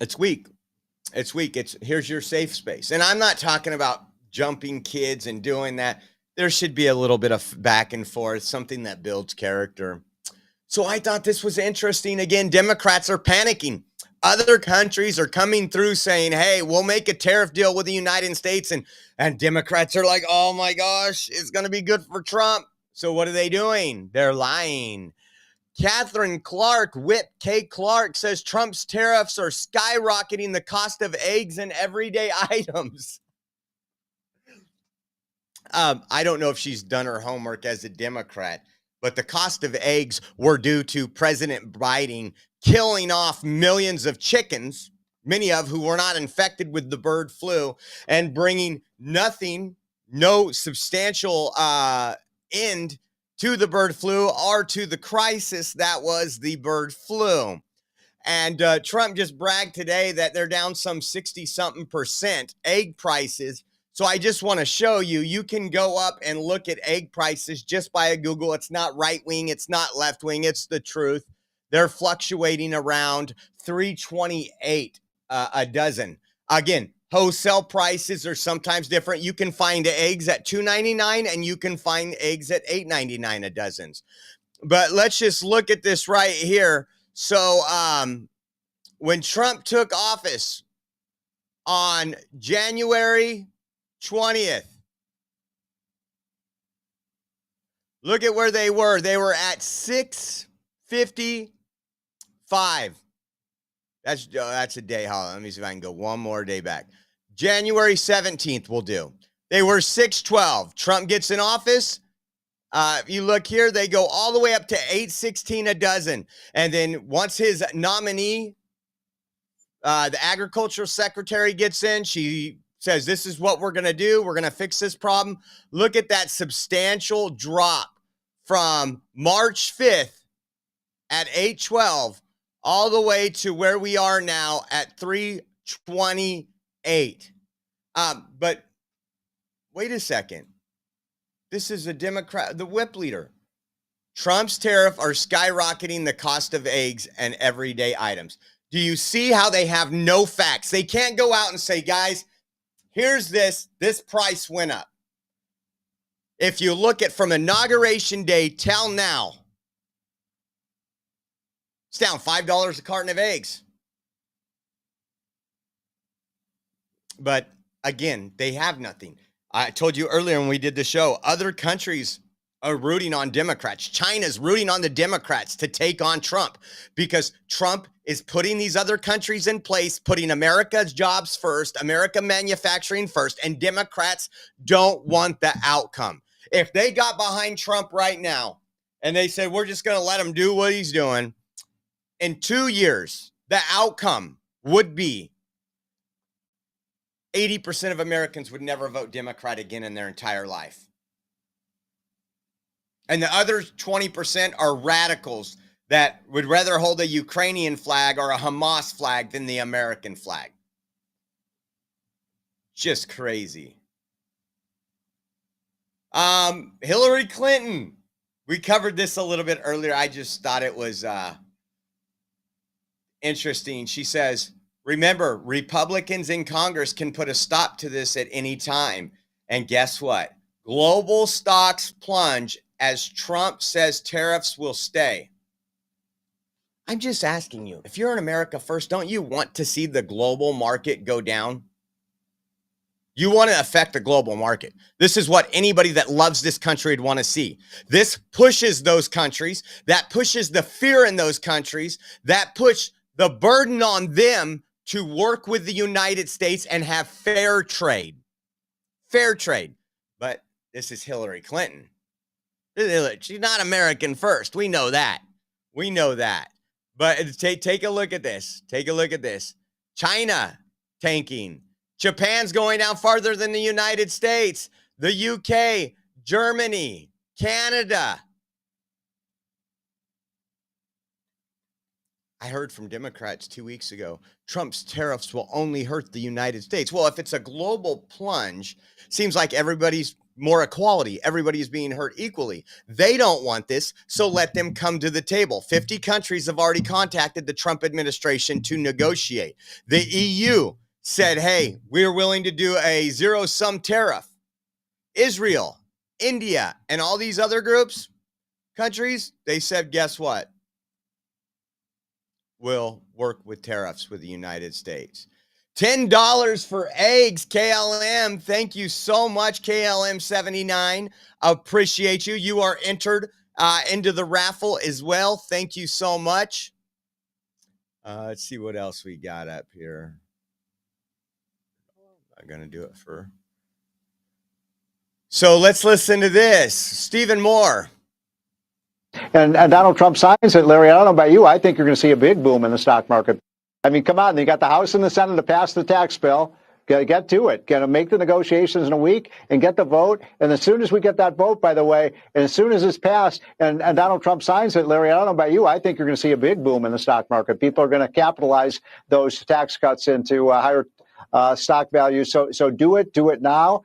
It's weak. It's weak. Here's your safe space. And I'm not talking about jumping kids and doing that. There should be a little bit of back and forth, something that builds character. So I thought this was interesting. Again, Democrats are panicking. Other countries are coming through saying, hey, we'll make a tariff deal with the United States. And Democrats are like, oh my gosh, it's going to be good for Trump. So what are they doing? They're lying. Catherine Clark, Whip K. Clark, says Trump's tariffs are skyrocketing the cost of eggs and everyday items. I don't know if she's done her homework as a Democrat, but the cost of eggs were due to President Biden killing off millions of chickens, many of who were not infected with the bird flu, and bringing no substantial end to the bird flu or to the crisis that was the bird flu. And Trump just bragged today that they're down some 60-something% egg prices. So I just want to show you, you can go up and look at egg prices just by a Google. It's not right wing. It's not left wing. It's the truth. They're fluctuating around $3.28 a dozen. Again, wholesale prices are sometimes different. You can find eggs at $2.99 and you can find eggs at $8.99 a dozen. But let's just look at this right here. So when Trump took office on January 20th. Look at where they were. They were at 655. That's a day. Hold on. Let me see if I can go one more day back. January 17th will do. They were 612. Trump gets in office. If you look here, they go all the way up to 816 a dozen. And then once his nominee, the agricultural secretary, gets in, she says, this is what we're going to do. We're going to fix this problem. Look at that substantial drop from March 5th at 812 all the way to where we are now at 328. But wait a second. This is a Democrat, the whip leader. Trump's tariff are skyrocketing the cost of eggs and everyday items. Do you see how they have no facts? They can't go out and say, guys, here's this price went up. If you look at from inauguration day till now, it's down $5 a carton of eggs. But again, they have nothing. I told you earlier when we did the show, other countries are rooting on Democrats. China's rooting on the Democrats to take on Trump because Trump is putting these other countries in place, putting America's jobs first, America manufacturing first, and Democrats don't want the outcome. If they got behind Trump right now and they said, we're just going to let him do what he's doing, in 2 years, the outcome would be 80% of Americans would never vote Democrat again in their entire life. And the other 20% are radicals that would rather hold a Ukrainian flag or a Hamas flag than the American flag. Just crazy. Hillary Clinton. We covered this a little bit earlier. I just thought it was interesting. She says, remember, Republicans in Congress can put a stop to this at any time. And guess what? Global stocks plunge as Trump says tariffs will stay. I'm just asking you, if you're in America first, don't you want to see the global market go down? You want to affect the global market. This is what anybody that loves this country would want to see. This pushes those countries, that pushes the fear in those countries, that puts the burden on them to work with the United States and have fair trade. Fair trade. But this is Hillary Clinton. She's not American first. We know that. We know that. But take a look at this. Take a look at this. China tanking. Japan's going down farther than the United States. The UK, Germany, Canada. I heard from Democrats 2 weeks ago, Trump's tariffs will only hurt the United States. Well, if it's a global plunge, seems like everybody's more equality. Everybody is being hurt equally. They don't want this, so let them come to the table. 50 countries have already contacted the Trump administration to negotiate. The EU said, hey, we're willing to do a zero-sum tariff. Israel, India, and all these other countries, they said, guess what? We'll work with tariffs with the United States. $10 for eggs, KLM. Thank you so much, KLM79. Appreciate you. You are entered into the raffle as well. Thank you so much. Let's see what else we got up here. I'm going to do it for. So let's listen to this. Stephen Moore. And Donald Trump signs it, Larry. I don't know about you. I think you're going to see a big boom in the stock market. I mean, come on. You got the House and the Senate to pass the tax bill. Get to it. Going to make the negotiations in a week and get the vote. And as soon as we get that vote, by the way, and as soon as it's passed and Donald Trump signs it, Larry, I don't know about you. I think you're going to see a big boom in the stock market. People are going to capitalize those tax cuts into higher stock values. So do it now.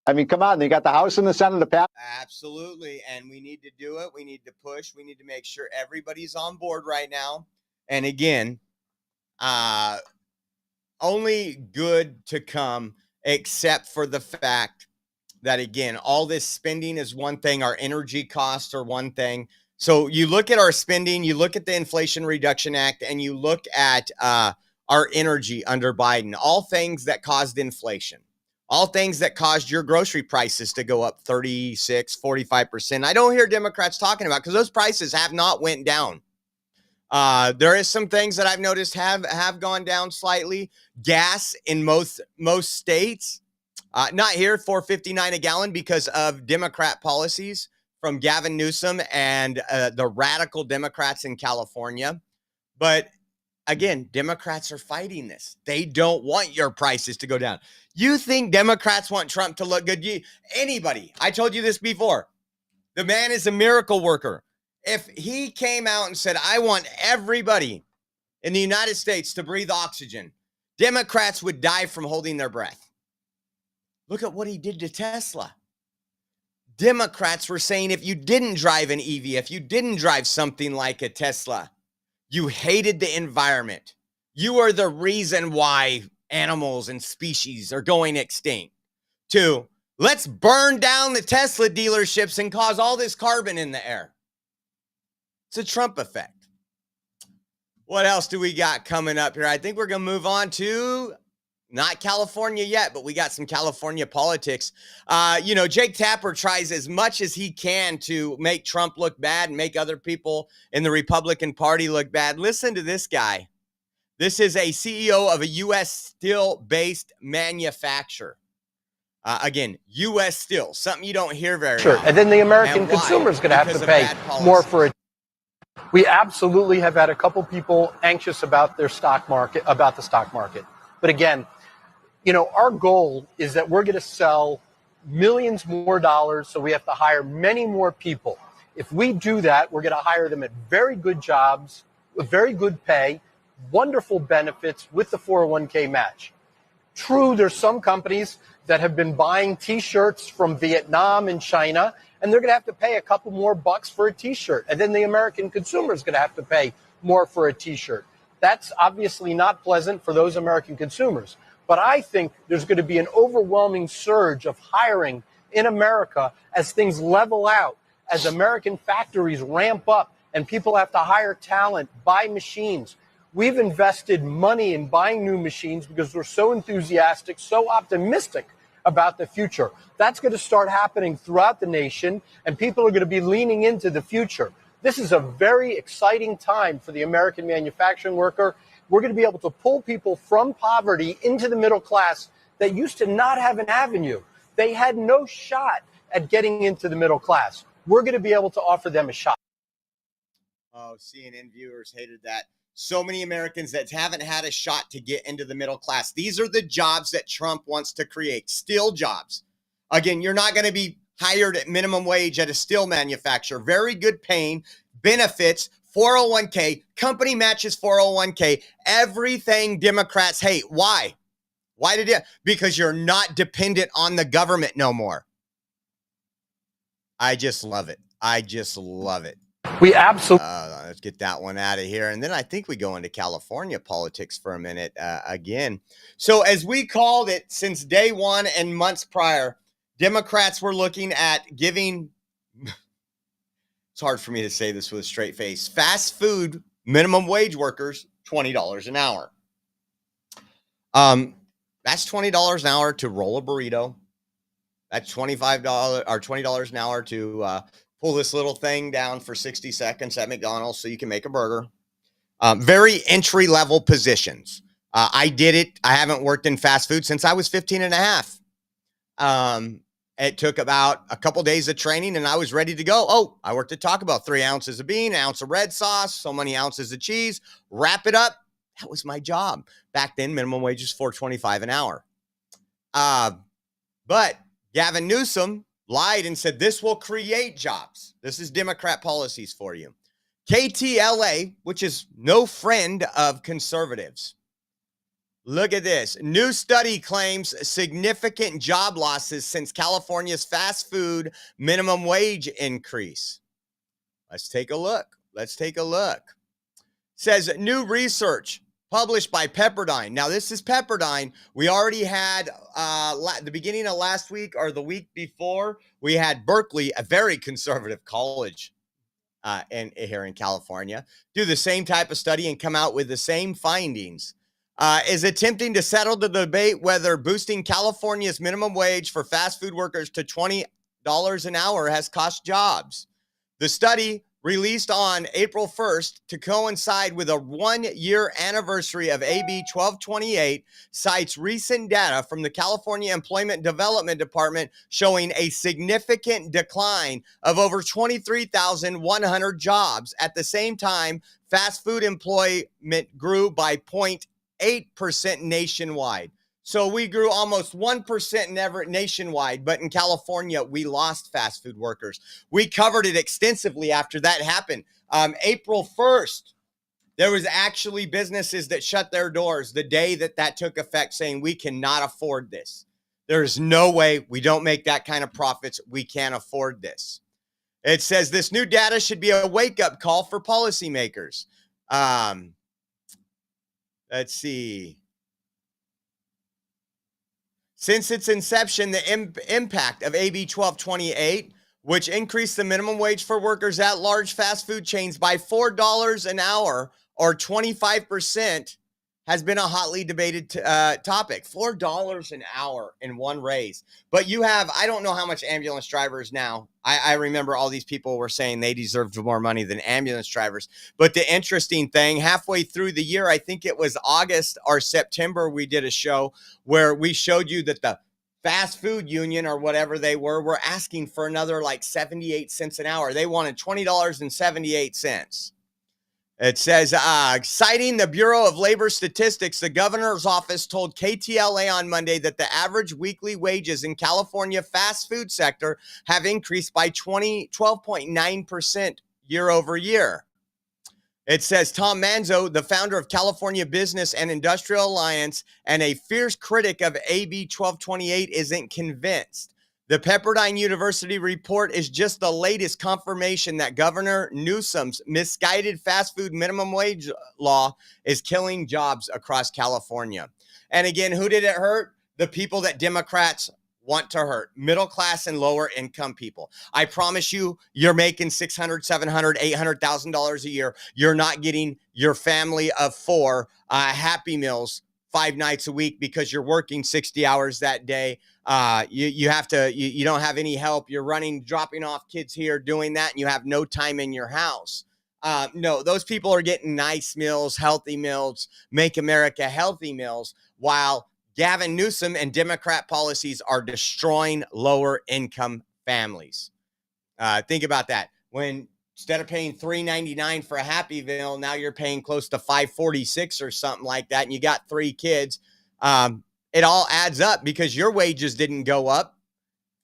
I mean, come on. You got the House and the Senate to pass. Absolutely. And we need to do it. We need to push. We need to make sure everybody's on board right now. And again, only good to come, except for the fact that, again, all this spending is one thing. Our energy costs are one thing. So you look at our spending, you look at the Inflation Reduction Act, and you look at our energy under Biden, all things that caused inflation. All things that caused your grocery prices to go up 36, 45%. I don't hear Democrats talking about because those prices have not went down. There is some things that I've noticed have gone down slightly. Gas in most states, not here, $4.59 a gallon because of Democrat policies from Gavin Newsom and the radical Democrats in California. But again, Democrats are fighting this. They don't want your prices to go down. You think Democrats want Trump to look good? Anybody. I told you this before. The man is a miracle worker. If he came out and said, I want everybody in the United States to breathe oxygen, Democrats would die from holding their breath. Look at what he did to Tesla. Democrats were saying if you didn't drive an EV, if you didn't drive something like a Tesla, you hated the environment. You are the reason why animals and species are going extinct. 2, let's burn down the Tesla dealerships and cause all this carbon in the air. It's a Trump effect. What else do we got coming up here? I think we're going to move on to not California yet, but we got some California politics. Jake Tapper tries as much as he can to make Trump look bad and make other people in the Republican Party look bad. Listen to this guy. This is a CEO of a U.S. steel-based manufacturer. Again, U.S. steel, something you don't hear very often. And then the American consumer is going to have to pay more for it. We absolutely have had a couple people anxious about their stock market, about the stock market. But again, Our goal is that we're going to sell millions more dollars, so we have to hire many more people. If we do that, we're going to hire them at very good jobs, with very good pay, wonderful benefits with the 401k match. True, there's some companies that have been buying T-shirts from Vietnam and China, and they're going to have to pay a couple more bucks for a T-shirt. And then the American consumer is going to have to pay more for a T-shirt. That's obviously not pleasant for those American consumers. But I think there's going to be an overwhelming surge of hiring in America as things level out, as American factories ramp up and people have to hire talent, buy machines. We've invested money in buying new machines because we're so enthusiastic, so optimistic about the future. That's going to start happening throughout the nation, and people are going to be leaning into the future. This is a very exciting time for the American manufacturing worker. We're going to be able to pull people from poverty into the middle class that used to not have an avenue. They had no shot at getting into the middle class. We're going to be able to offer them a shot. Oh, CNN viewers hated that. So many Americans that haven't had a shot to get into the middle class. These are the jobs that Trump wants to create. Steel jobs. Again, you're not going to be hired at minimum wage at a steel manufacturer. Very good paying, benefits, 401k, company matches 401k, everything Democrats hate. Why? Why did it? Because you're not dependent on the government no more. I just love it. I just love it. We absolutely. Let's get that one out of here. And then I think we go into California politics for a minute again. So as we called it since day one and months prior, Democrats were looking at giving, it's hard for me to say this with a straight face, fast food minimum wage workers $20 an hour. That's $20 an hour to roll a burrito. That's $25 or $20 an hour to pull this little thing down for 60 seconds at McDonald's so you can make a burger. Very entry-level positions. I did it. I haven't worked in fast food since I was 15 and a half. It took about a couple days of training and I was ready to go. Oh, I worked at Taco Bell, 3 ounces of bean, 1 ounce of red sauce, so many ounces of cheese, wrap it up. That was my job. Back then, minimum wage was $4.25 an hour. But Gavin Newsom lied and said this will create jobs. This is Democrat policies for you. KTLA, which is no friend of conservatives. Look at this. New study claims significant job losses since California's fast food minimum wage increase. Let's take a look. Let's take a look. Says new research published by Pepperdine. Now, this is Pepperdine. We already had the beginning of last week or the week before, we had Berkeley, a very conservative college here in California, do the same type of study and come out with the same findings. Is attempting to settle the debate whether boosting California's minimum wage for fast food workers to $20 an hour has cost jobs. The study, released on April 1st to coincide with a 1-year anniversary of AB 1228, cites recent data from the California Employment Development Department showing a significant decline of over 23,100 jobs. At the same time, fast food employment grew by 0.8% nationwide. So we grew almost 1% nationwide, but in California, we lost fast food workers. We covered it extensively after that happened. April 1st, there was actually businesses that shut their doors the day that took effect, saying we cannot afford this. There's no way, we don't make that kind of profits. We can't afford this. It says this new data should be a wake-up call for policymakers. Let's see. Since its inception, the impact of AB 1228, which increased the minimum wage for workers at large fast food chains by $4 an hour or 25%, has been a hotly debated topic. $4 an hour in one raise. But you have, I don't know how much ambulance drivers now. I remember all these people were saying they deserved more money than ambulance drivers. But the interesting thing, halfway through the year, I think it was August or September, we did a show where we showed you that the fast food union or whatever they were asking for another like 78 cents an hour. They wanted $20.78. It says, citing the Bureau of Labor Statistics, the governor's office told KTLA on Monday that the average weekly wages in California fast food sector have increased by 12.9% year over year. It says Tom Manzo, the founder of California Business and Industrial Alliance and a fierce critic of AB 1228, isn't convinced. The Pepperdine University report is just the latest confirmation that Governor Newsom's misguided fast food minimum wage law is killing jobs across California. And again, who did it hurt? The people that Democrats want to hurt, middle class and lower income people. I promise you, you're making $600,000, $700,000, $800,000 a year. You're not getting your family of four Happy Meals 5 nights a week because you're working 60 hours that day. You don't have any help. You're dropping off kids here, doing that, and you have no time in your house. No, those people are getting nice meals, healthy meals, Make America Healthy meals, while Gavin Newsom and Democrat policies are destroying lower income families. Think about that. When instead of paying $3.99 for a Happy Meal, now you're paying close to $5.46 or something like that, and you got 3 kids. It all adds up because your wages didn't go up.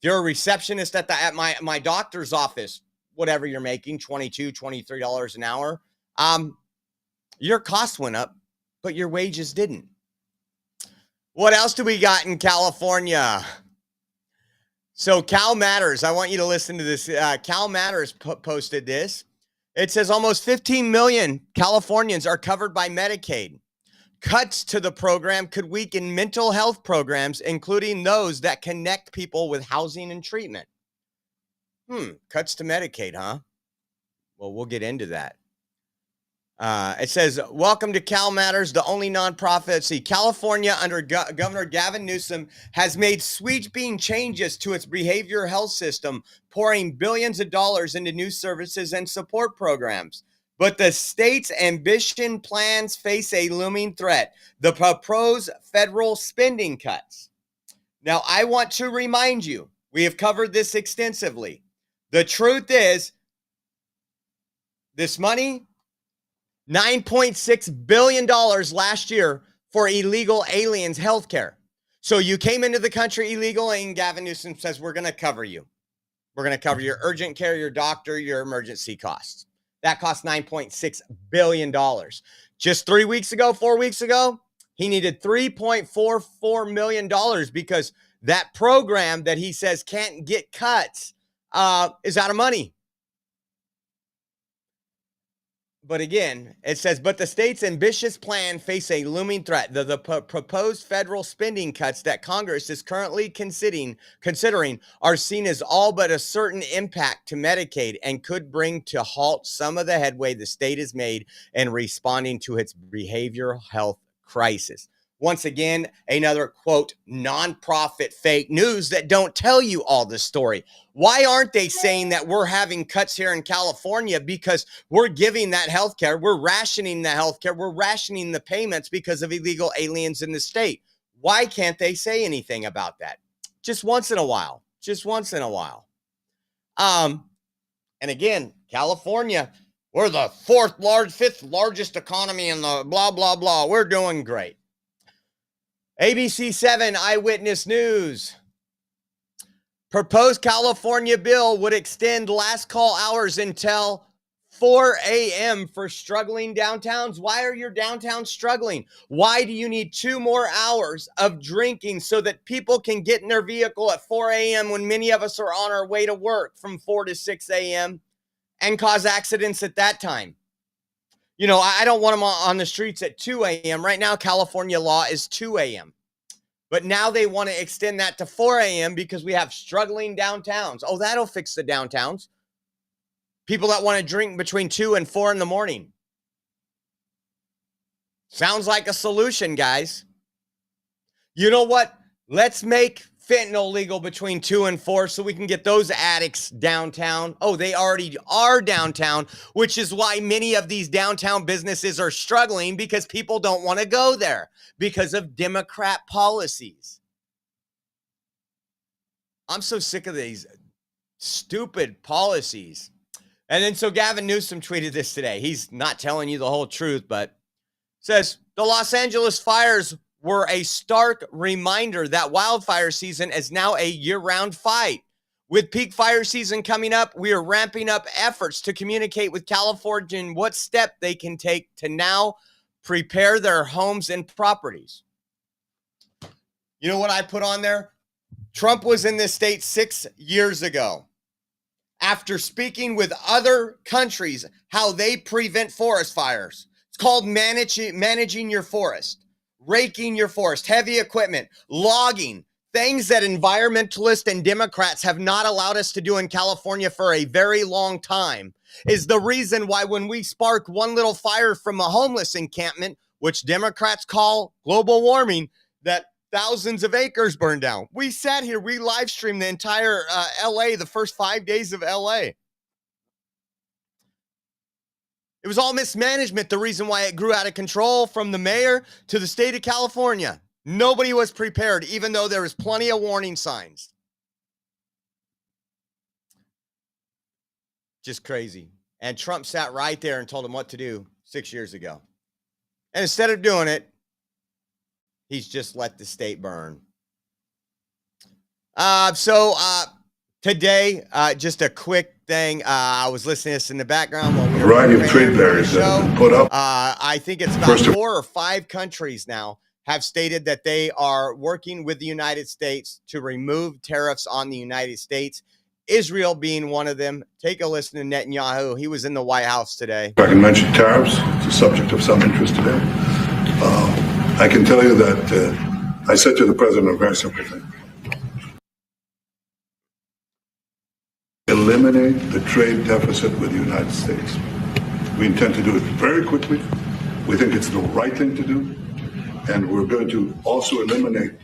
If you're a receptionist at my doctor's office, whatever you're making, $22, $23 an hour, your cost went up, but your wages didn't. What else do we got in California? So Cal Matters, I want you to listen to this. Cal Matters posted this. It says almost 15 million Californians are covered by Medicaid. Cuts to the program could weaken mental health programs, including those that connect people with housing and treatment. Cuts to Medicaid, huh? Well, we'll get into that. It says, welcome to Cal Matters, the only nonprofit. See, California under Governor Gavin Newsom has made sweeping changes to its behavioral health system, pouring billions of dollars into new services and support programs. But the state's ambition plans face a looming threat, the proposed federal spending cuts. Now, I want to remind you, we have covered this extensively. The truth is, this money, $9.6 billion last year for illegal aliens healthcare. So you came into the country illegal, and Gavin Newsom says, we're going to cover you. We're going to cover your urgent care, your doctor, your emergency costs. That cost $9.6 billion. Just 4 weeks ago, he needed $3.44 million because that program that he says can't get cuts is out of money. But again, it says, but the state's ambitious plan face a looming threat. The proposed federal spending cuts that Congress is currently considering are seen as all but a certain impact to Medicaid and could bring to halt some of the headway the state has made in responding to its behavioral health crisis. Once again, another, quote, nonprofit fake news that don't tell you all the story. Why aren't they saying that we're having cuts here in California? Because we're giving that health care. We're rationing the health care. We're rationing the payments because of illegal aliens in the state. Why can't they say anything about that? Just once in a while. And again, California, we're the fifth largest economy in the blah, blah, blah. We're doing great. ABC 7 Eyewitness News. Proposed California bill would extend last call hours until 4 a.m. for struggling downtowns. Why are your downtowns struggling? Why do you need 2 more hours of drinking so that people can get in their vehicle at 4 a.m. when many of us are on our way to work from 4 to 6 a.m. and cause accidents at that time? You know, I don't want them on the streets at 2 a.m. Right now, California law is 2 a.m. But now they want to extend that to 4 a.m. because we have struggling downtowns. Oh, that'll fix the downtowns. People that want to drink between 2 and 4 in the morning. Sounds like a solution, guys. You know what? Let's make fentanyl legal between 2 and 4 so we can get those addicts downtown. Oh, they already are downtown, which is why many of these downtown businesses are struggling because people don't want to go there because of Democrat policies. I'm so sick of these stupid policies. And then so Gavin Newsom tweeted this today. He's not telling you the whole truth, but says the Los Angeles fires were a stark reminder that wildfire season is now a year-round fight. With peak fire season coming up, we are ramping up efforts to communicate with California and what step they can take to now prepare their homes and properties. You know what I put on there? Trump was in this state 6 years ago. After speaking with other countries, how they prevent forest fires. It's called managing your forest, raking your forest, heavy equipment, logging, things that environmentalists and Democrats have not allowed us to do in California for a very long time, is the reason why when we spark one little fire from a homeless encampment, which Democrats call global warming, that thousands of acres burned down. We sat here, we live streamed the entire LA, the first 5 days of LA. It was all mismanagement, the reason why it grew out of control from the mayor to the state of California. Nobody was prepared, even though there was plenty of warning signs. Just crazy. And Trump sat right there and told him what to do 6 years ago. And instead of doing it, he's just let the state burn. Today, just a quick thing. I was listening to this in the background while we were a variety of trade barriers that have been put up. I think it's about 4 or 5 countries now have stated that they are working with the United States to remove tariffs on the United States. Israel being one of them. Take a listen to Netanyahu. He was in the White House today. If I can mention tariffs, it's a subject of some interest today. I can tell you that I said to the president a very simple thing. Eliminate the trade deficit with the United States. We intend to do it very quickly. We think it's the right thing to do. And we're going to also eliminate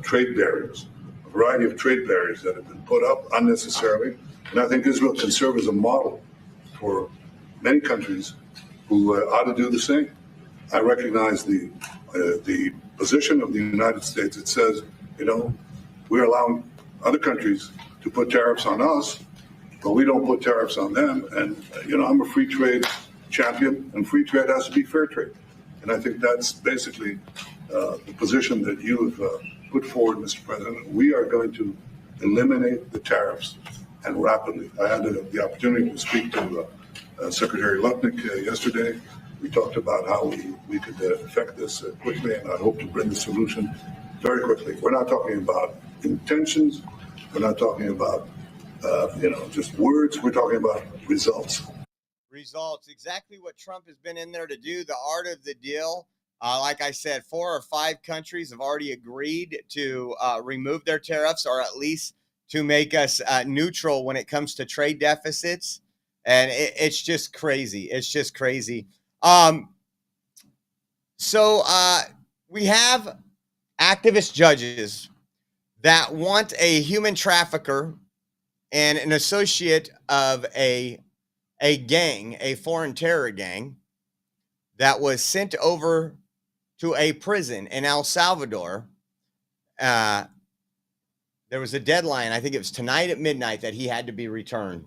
trade barriers, a variety of trade barriers that have been put up unnecessarily. And I think Israel can serve as a model for many countries who ought to do the same. I recognize the position of the United States. It says, we're allowing other countries to put tariffs on us, but we don't put tariffs on them. And, I'm a free trade champion, and free trade has to be fair trade. And I think that's basically the position that you have put forward, Mr. President. We are going to eliminate the tariffs, and rapidly. I had the opportunity to speak to Secretary Lutnick yesterday. We talked about how we could affect this quickly, and I hope to bring the solution very quickly. We're not talking about intentions. We're not talking about, just words. We're talking about results. Results, exactly what Trump has been in there to do, the art of the deal. Like I said, 4 or 5 countries have already agreed to remove their tariffs, or at least to make us neutral when it comes to trade deficits. And it's just crazy. It's just crazy. So we have activist judges that want a human trafficker and an associate of a gang, a foreign terror gang, that was sent over to a prison in El Salvador. There was a deadline, I think it was tonight at midnight, that he had to be returned.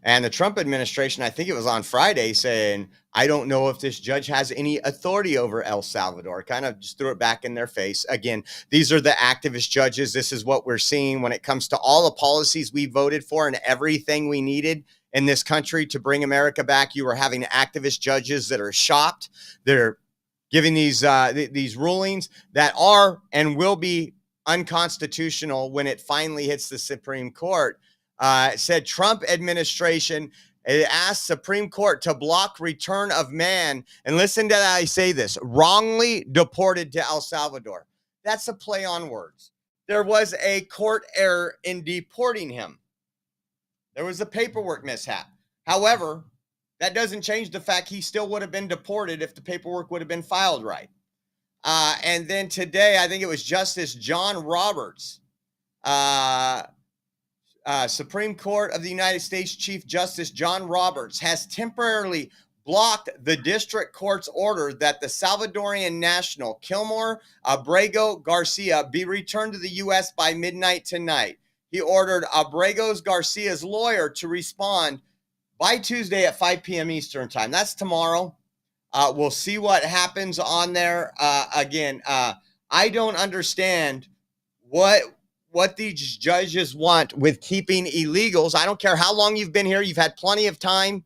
And the Trump administration, I think it was on Friday, saying, I don't know if this judge has any authority over El Salvador. Kind of just threw it back in their face. Again, these are the activist judges. This is what we're seeing when it comes to all the policies we voted for and everything we needed in this country to bring America back. You are having activist judges that are shopped. They're giving these rulings that are and will be unconstitutional when it finally hits the Supreme Court. It said Trump administration asked Supreme Court to block return of man. And listen to that, I say this, wrongly deported to El Salvador. That's a play on words. There was a court error in deporting him. There was a paperwork mishap. However, that doesn't change the fact he still would have been deported if the paperwork would have been filed right. And then today, I think it was Justice John Roberts, Supreme Court of the United States Chief Justice John Roberts, has temporarily blocked the district court's order that the Salvadorian national Kilmore Abrego Garcia be returned to the U.S. by midnight tonight. He ordered Abrego Garcia's lawyer to respond by Tuesday at 5 p.m. Eastern time. That's tomorrow. We'll see what happens on there. Again, I don't understand what these judges want with keeping illegals. I don't care how long you've been here. You've had plenty of time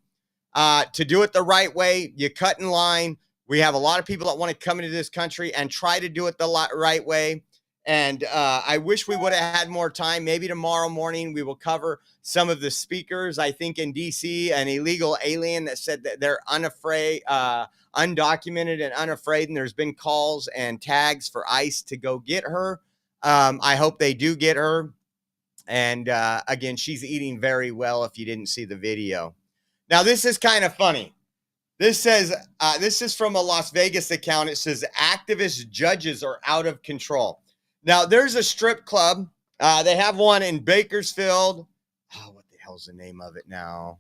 to do it the right way. You cut in line. We have a lot of people that want to come into this country and try to do it the right way. And I wish we would have had more time. Maybe tomorrow morning we will cover some of the speakers. I think in D.C., an illegal alien that said that they're unafraid, undocumented and unafraid, and there's been calls and tags for ICE to go get her. I hope they do get her. And again, she's eating very well if you didn't see the video. Now, this is kind of funny. This says, this is from a Las Vegas account. It says, activist judges are out of control. Now, there's a strip club. They have one in Bakersfield. Oh, what the hell's the name of it now?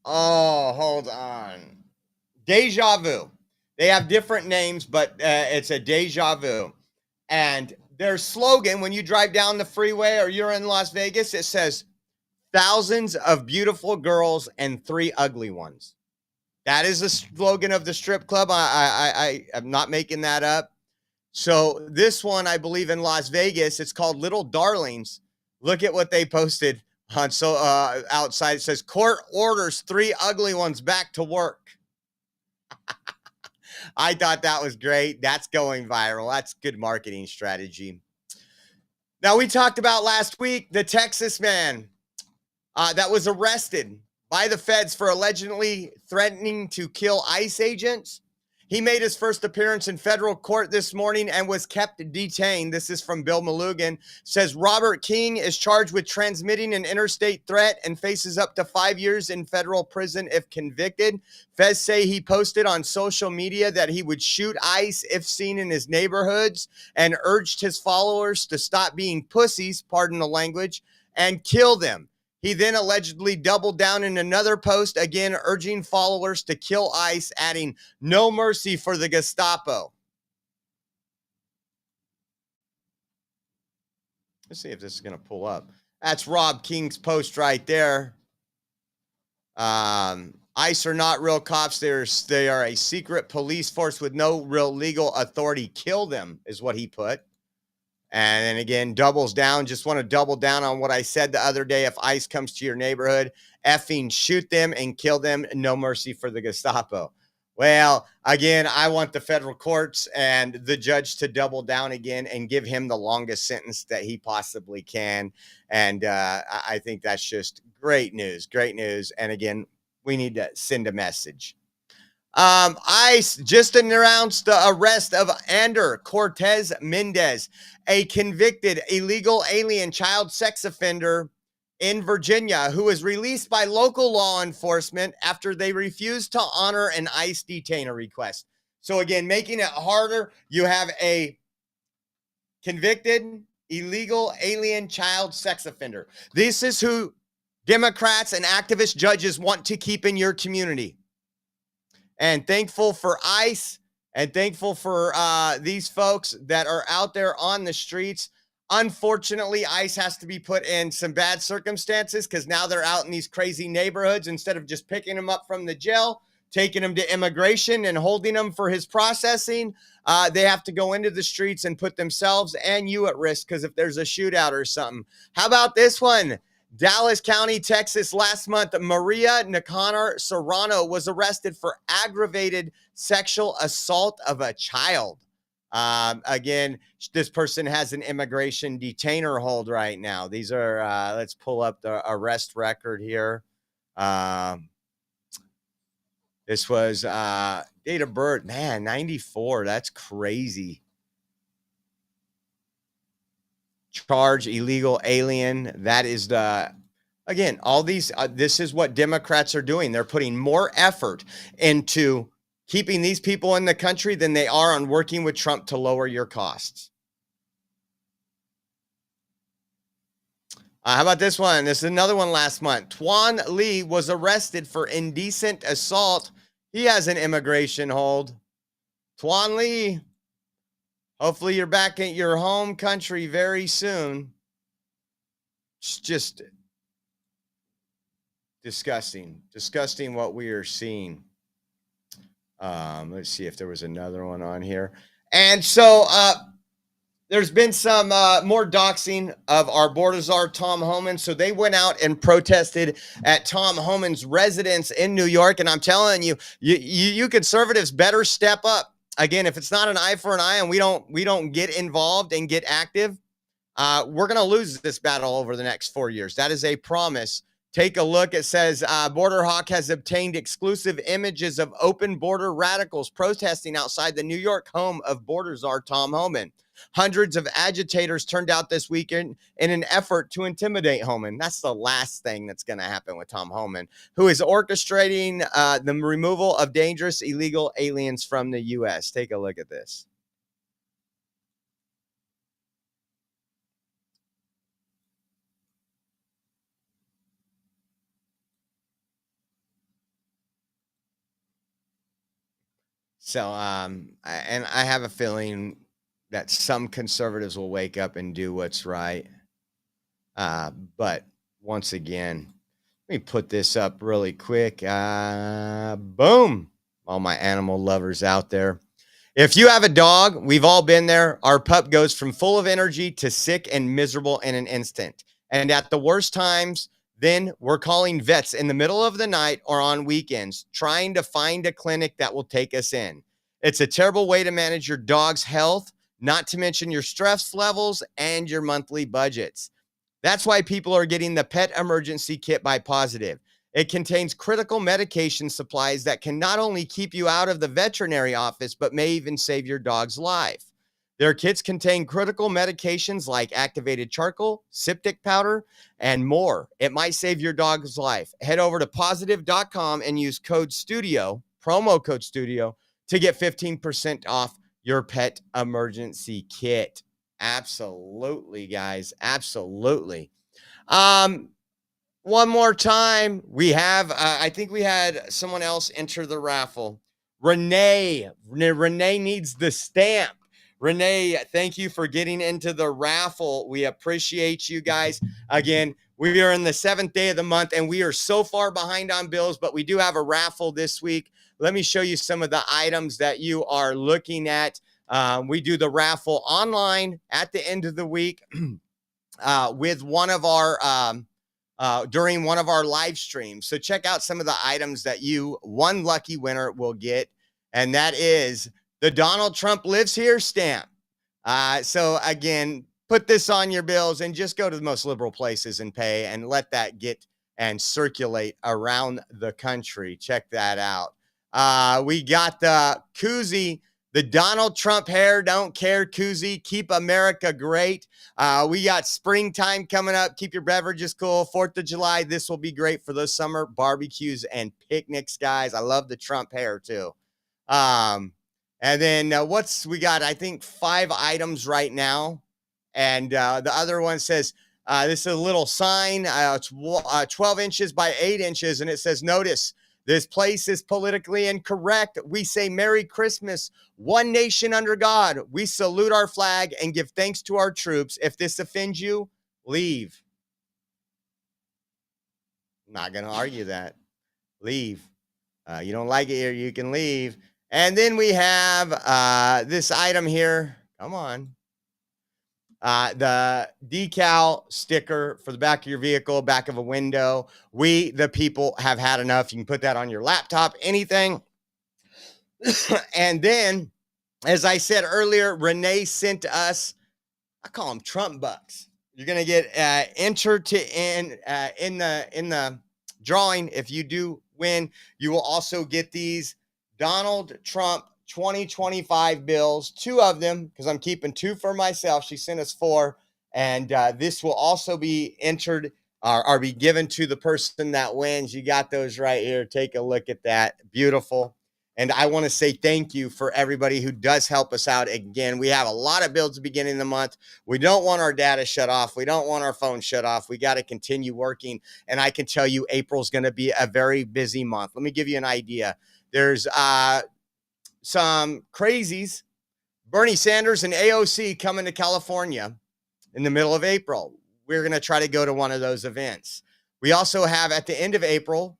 Oh, hold on. Deja Vu. They have different names, but it's a Deja Vu. And their slogan, when you drive down the freeway or you're in Las Vegas, it says, thousands of beautiful girls and 3 ugly ones. That is the slogan of the strip club. I am not making that up. So this one, I believe in Las Vegas, it's called Little Darlings. Look at what they posted on outside. It says, court orders 3 ugly ones back to work. I thought that was great. That's going viral. That's good marketing strategy. Now, we talked about last week the Texas man that was arrested by the feds for allegedly threatening to kill ICE agents. He made his first appearance in federal court this morning and was kept detained. This is from Bill Malugin. Says Robert King is charged with transmitting an interstate threat and faces up to 5 years in federal prison if convicted. Feds say he posted on social media that he would shoot ICE if seen in his neighborhoods and urged his followers to stop being pussies, pardon the language, and kill them. He then allegedly doubled down in another post, again urging followers to kill ICE, adding, no mercy for the Gestapo. Let's see if this is going to pull up. That's Rob King's post right there. ICE are not real cops. They are a secret police force with no real legal authority. Kill them is what he put. And then again, doubles down. Just want to double down on what I said the other day. If ICE comes to your neighborhood, effing shoot them and kill them. No mercy for the Gestapo. Well, again, I want the federal courts and the judge to double down again and give him the longest sentence that he possibly can. And I think that's just great news. Great news. And again, we need to send a message. ICE just announced the arrest of Ander Cortez Mendez, a convicted illegal alien child sex offender in Virginia who was released by local law enforcement after they refused to honor an ICE detainer request. So again, making it harder, you have a convicted illegal alien child sex offender. This is who Democrats and activist judges want to keep in your community. And thankful for ICE and thankful for these folks that are out there on the streets. Unfortunately, ICE has to be put in some bad circumstances because now they're out in these crazy neighborhoods. Instead of just picking them up from the jail, taking them to immigration and holding them for his processing, they have to go into the streets and put themselves and you at risk because if there's a shootout or something. How about this one? Dallas County, Texas, last month, Maria Nicanor Serrano was arrested for aggravated sexual assault of a child. Again, this person has an immigration detainer hold right now. These are, let's pull up the arrest record here. This was date of birth, man, 94. That's crazy. Charge illegal alien. That is the, again, all these, this is what Democrats are doing. They're putting more effort into keeping these people in the country than they are on working with Trump to lower your costs. How about this one? This is another one last month. Tuan Lee was arrested for indecent assault. He has an immigration hold. Tuan Lee, hopefully you're back at your home country very soon. It's just disgusting what we are seeing. Let's see if there was another one on here. And so there's been some more doxing of our border czar, Tom Homan. So they went out and protested at Tom Homan's residence in New York. And I'm telling you, you conservatives better step up. Again, if it's not an eye for an eye and we don't get involved and get active, we're going to lose this battle over the next 4 years. That is a promise. Take a look. It says Border Hawk has obtained exclusive images of open border radicals protesting outside the New York home of border czar Tom Homan. Hundreds of agitators turned out this weekend in an effort to intimidate Homan. That's the last thing that's going to happen with Tom Homan, who is orchestrating the removal of dangerous illegal aliens from the U.S. Take a look at this. So, and I have a feeling that some conservatives will wake up and do what's right. But once again, let me put this up really quick. Boom. All my animal lovers out there. If you have a dog, we've all been there. Our pup goes from full of energy to sick and miserable in an instant. And at the worst times, then we're calling vets in the middle of the night or on weekends, trying to find a clinic that will take us in. It's a terrible way to manage your dog's health, not to mention your stress levels and your monthly budgets. That's why people are getting the Pet Emergency Kit by Positive. It contains critical medication supplies that can not only keep you out of the veterinary office, but may even save your dog's life. Their kits contain critical medications like activated charcoal, septic powder, and more. It might save your dog's life. Head over to positive.com and use code STUDIO, promo code STUDIO, to get 15% off your Pet Emergency Kit. Absolutely, guys. Absolutely. One more time, we have, I think we had someone else enter the raffle. Renee needs the stamp. Renee, thank you for getting into the raffle. We appreciate you guys. Again, we are in the 7th day of the month, and we are so far behind on bills, but we do have a raffle this week. Let me show you some of the items that you are looking at. We do the raffle online at the end of the week with one of our during one of our live streams. So check out some of the items that one lucky winner will get, and that is the Donald Trump Lives Here stamp. So again, put this on your bills and just go to the most liberal places and pay, and let that get and circulate around the country. Check that out. We got the koozie, the Donald Trump Hair Don't Care koozie. Keep America great. We got springtime coming up. Keep your beverages cool. 4th of July. This will be great for those summer barbecues and picnics, guys. I love the Trump hair too. And then we got, I think, 5 items right now. And the other one says, this is a little sign. It's 12 inches by 8 inches. And it says, notice, this place is politically incorrect. We say Merry Christmas, one nation under God. We salute our flag and give thanks to our troops. If this offends you, leave. I'm not going to argue that. Leave. You don't like it here, you can leave. And then we have this item here. Come on. The decal sticker for the back of your vehicle, back of a window. We, the people, have had enough. You can put that on your laptop, anything. And then, as I said earlier, Renee sent us, I call them Trump bucks. You're going to get entered in the drawing. If you do win, you will also get these Donald Trump 2025 bills, 2 of them, because I'm keeping 2 for myself. She sent us 4, and this will also be entered or be given to the person that wins. You got those right here. Take a look at that. Beautiful. And I want to say thank you for everybody who does help us out. Again, we have a lot of bills at the beginning of the month. We don't want our data shut off. We don't want our phone shut off. We got to continue working. And I can tell you April's going to be a very busy month. Let me give you an idea. There's some crazies, Bernie Sanders and AOC, coming to California in the middle of April. we're going to try to go to one of those events. We also have at the end of April,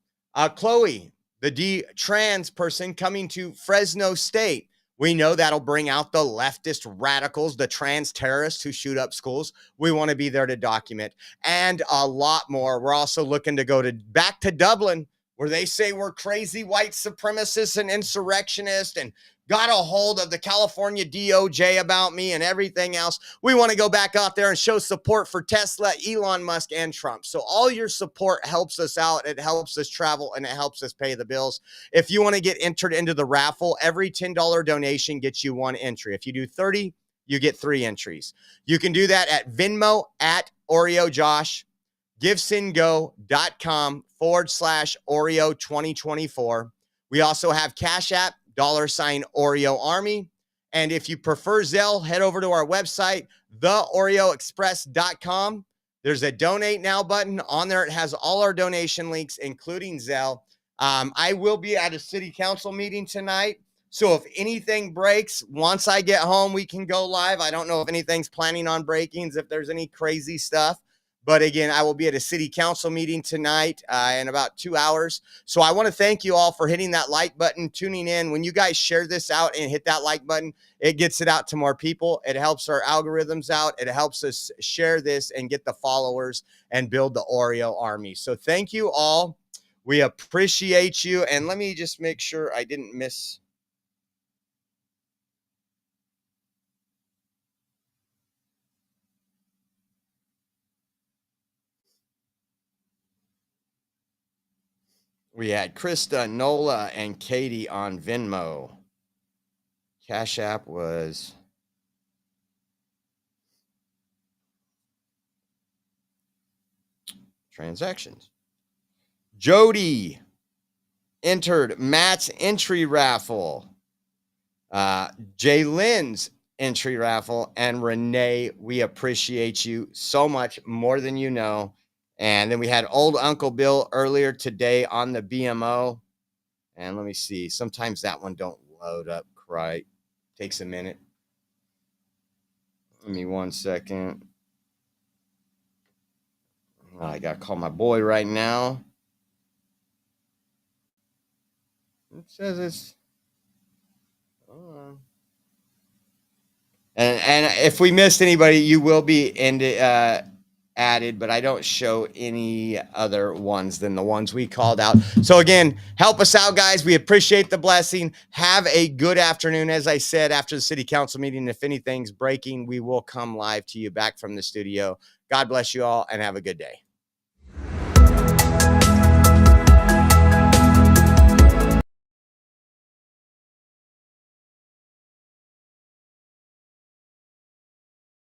Chloe, the trans person, coming to Fresno State. We know that'll bring out the leftist radicals, the trans terrorists who shoot up schools. We want to be there to document, and a lot more. We're also looking to go back to Dublin, where they say we're crazy white supremacists and insurrectionists and got a hold of the California DOJ about me and everything else. We want to go back out there and show support for Tesla, Elon Musk, and Trump. So all your support helps us out. It helps us travel, and it helps us pay the bills. If you want to get entered into the raffle, every $10 donation gets you one entry. If you do 30, you get 3 entries. You can do that at Venmo at OreoJosh, givesendgo.com/Oreo2024. We also have Cash App, $Oreo Army. And if you prefer Zelle, head over to our website, theoreoexpress.com. There's a donate now button on there. It has all our donation links, including Zelle. I will be at a city council meeting tonight. So if anything breaks, once I get home, we can go live. I don't know if anything's planning on breakings, if there's any crazy stuff. But again, I will be at a city council meeting tonight in about 2 hours. So I want to thank you all for hitting that like button, tuning in. When you guys share this out and hit that like button, it gets it out to more people. It helps our algorithms out. It helps us share this and get the followers and build the Oreo army. So thank you all. We appreciate you. And let me just make sure I didn't miss. We had Krista, Nola, and Katie on Venmo. Cash App was transactions. Jody entered Matt's entry raffle. Jay Lynn's entry raffle. And Renee, we appreciate you so much, more than you know. And then we had old Uncle Bill earlier today on the BMO. And let me see. Sometimes that one don't load up right. Takes a minute. Give me 1 second. I got to call my boy right now. It says it's... And if we missed anybody, you will be added, but I don't show any other ones than the ones we called out. So again, help us out, guys. We appreciate the blessing. Have a good afternoon. As I said, after the city council meeting, if anything's breaking, we will come live to you back from the studio. God bless you all and have a good day.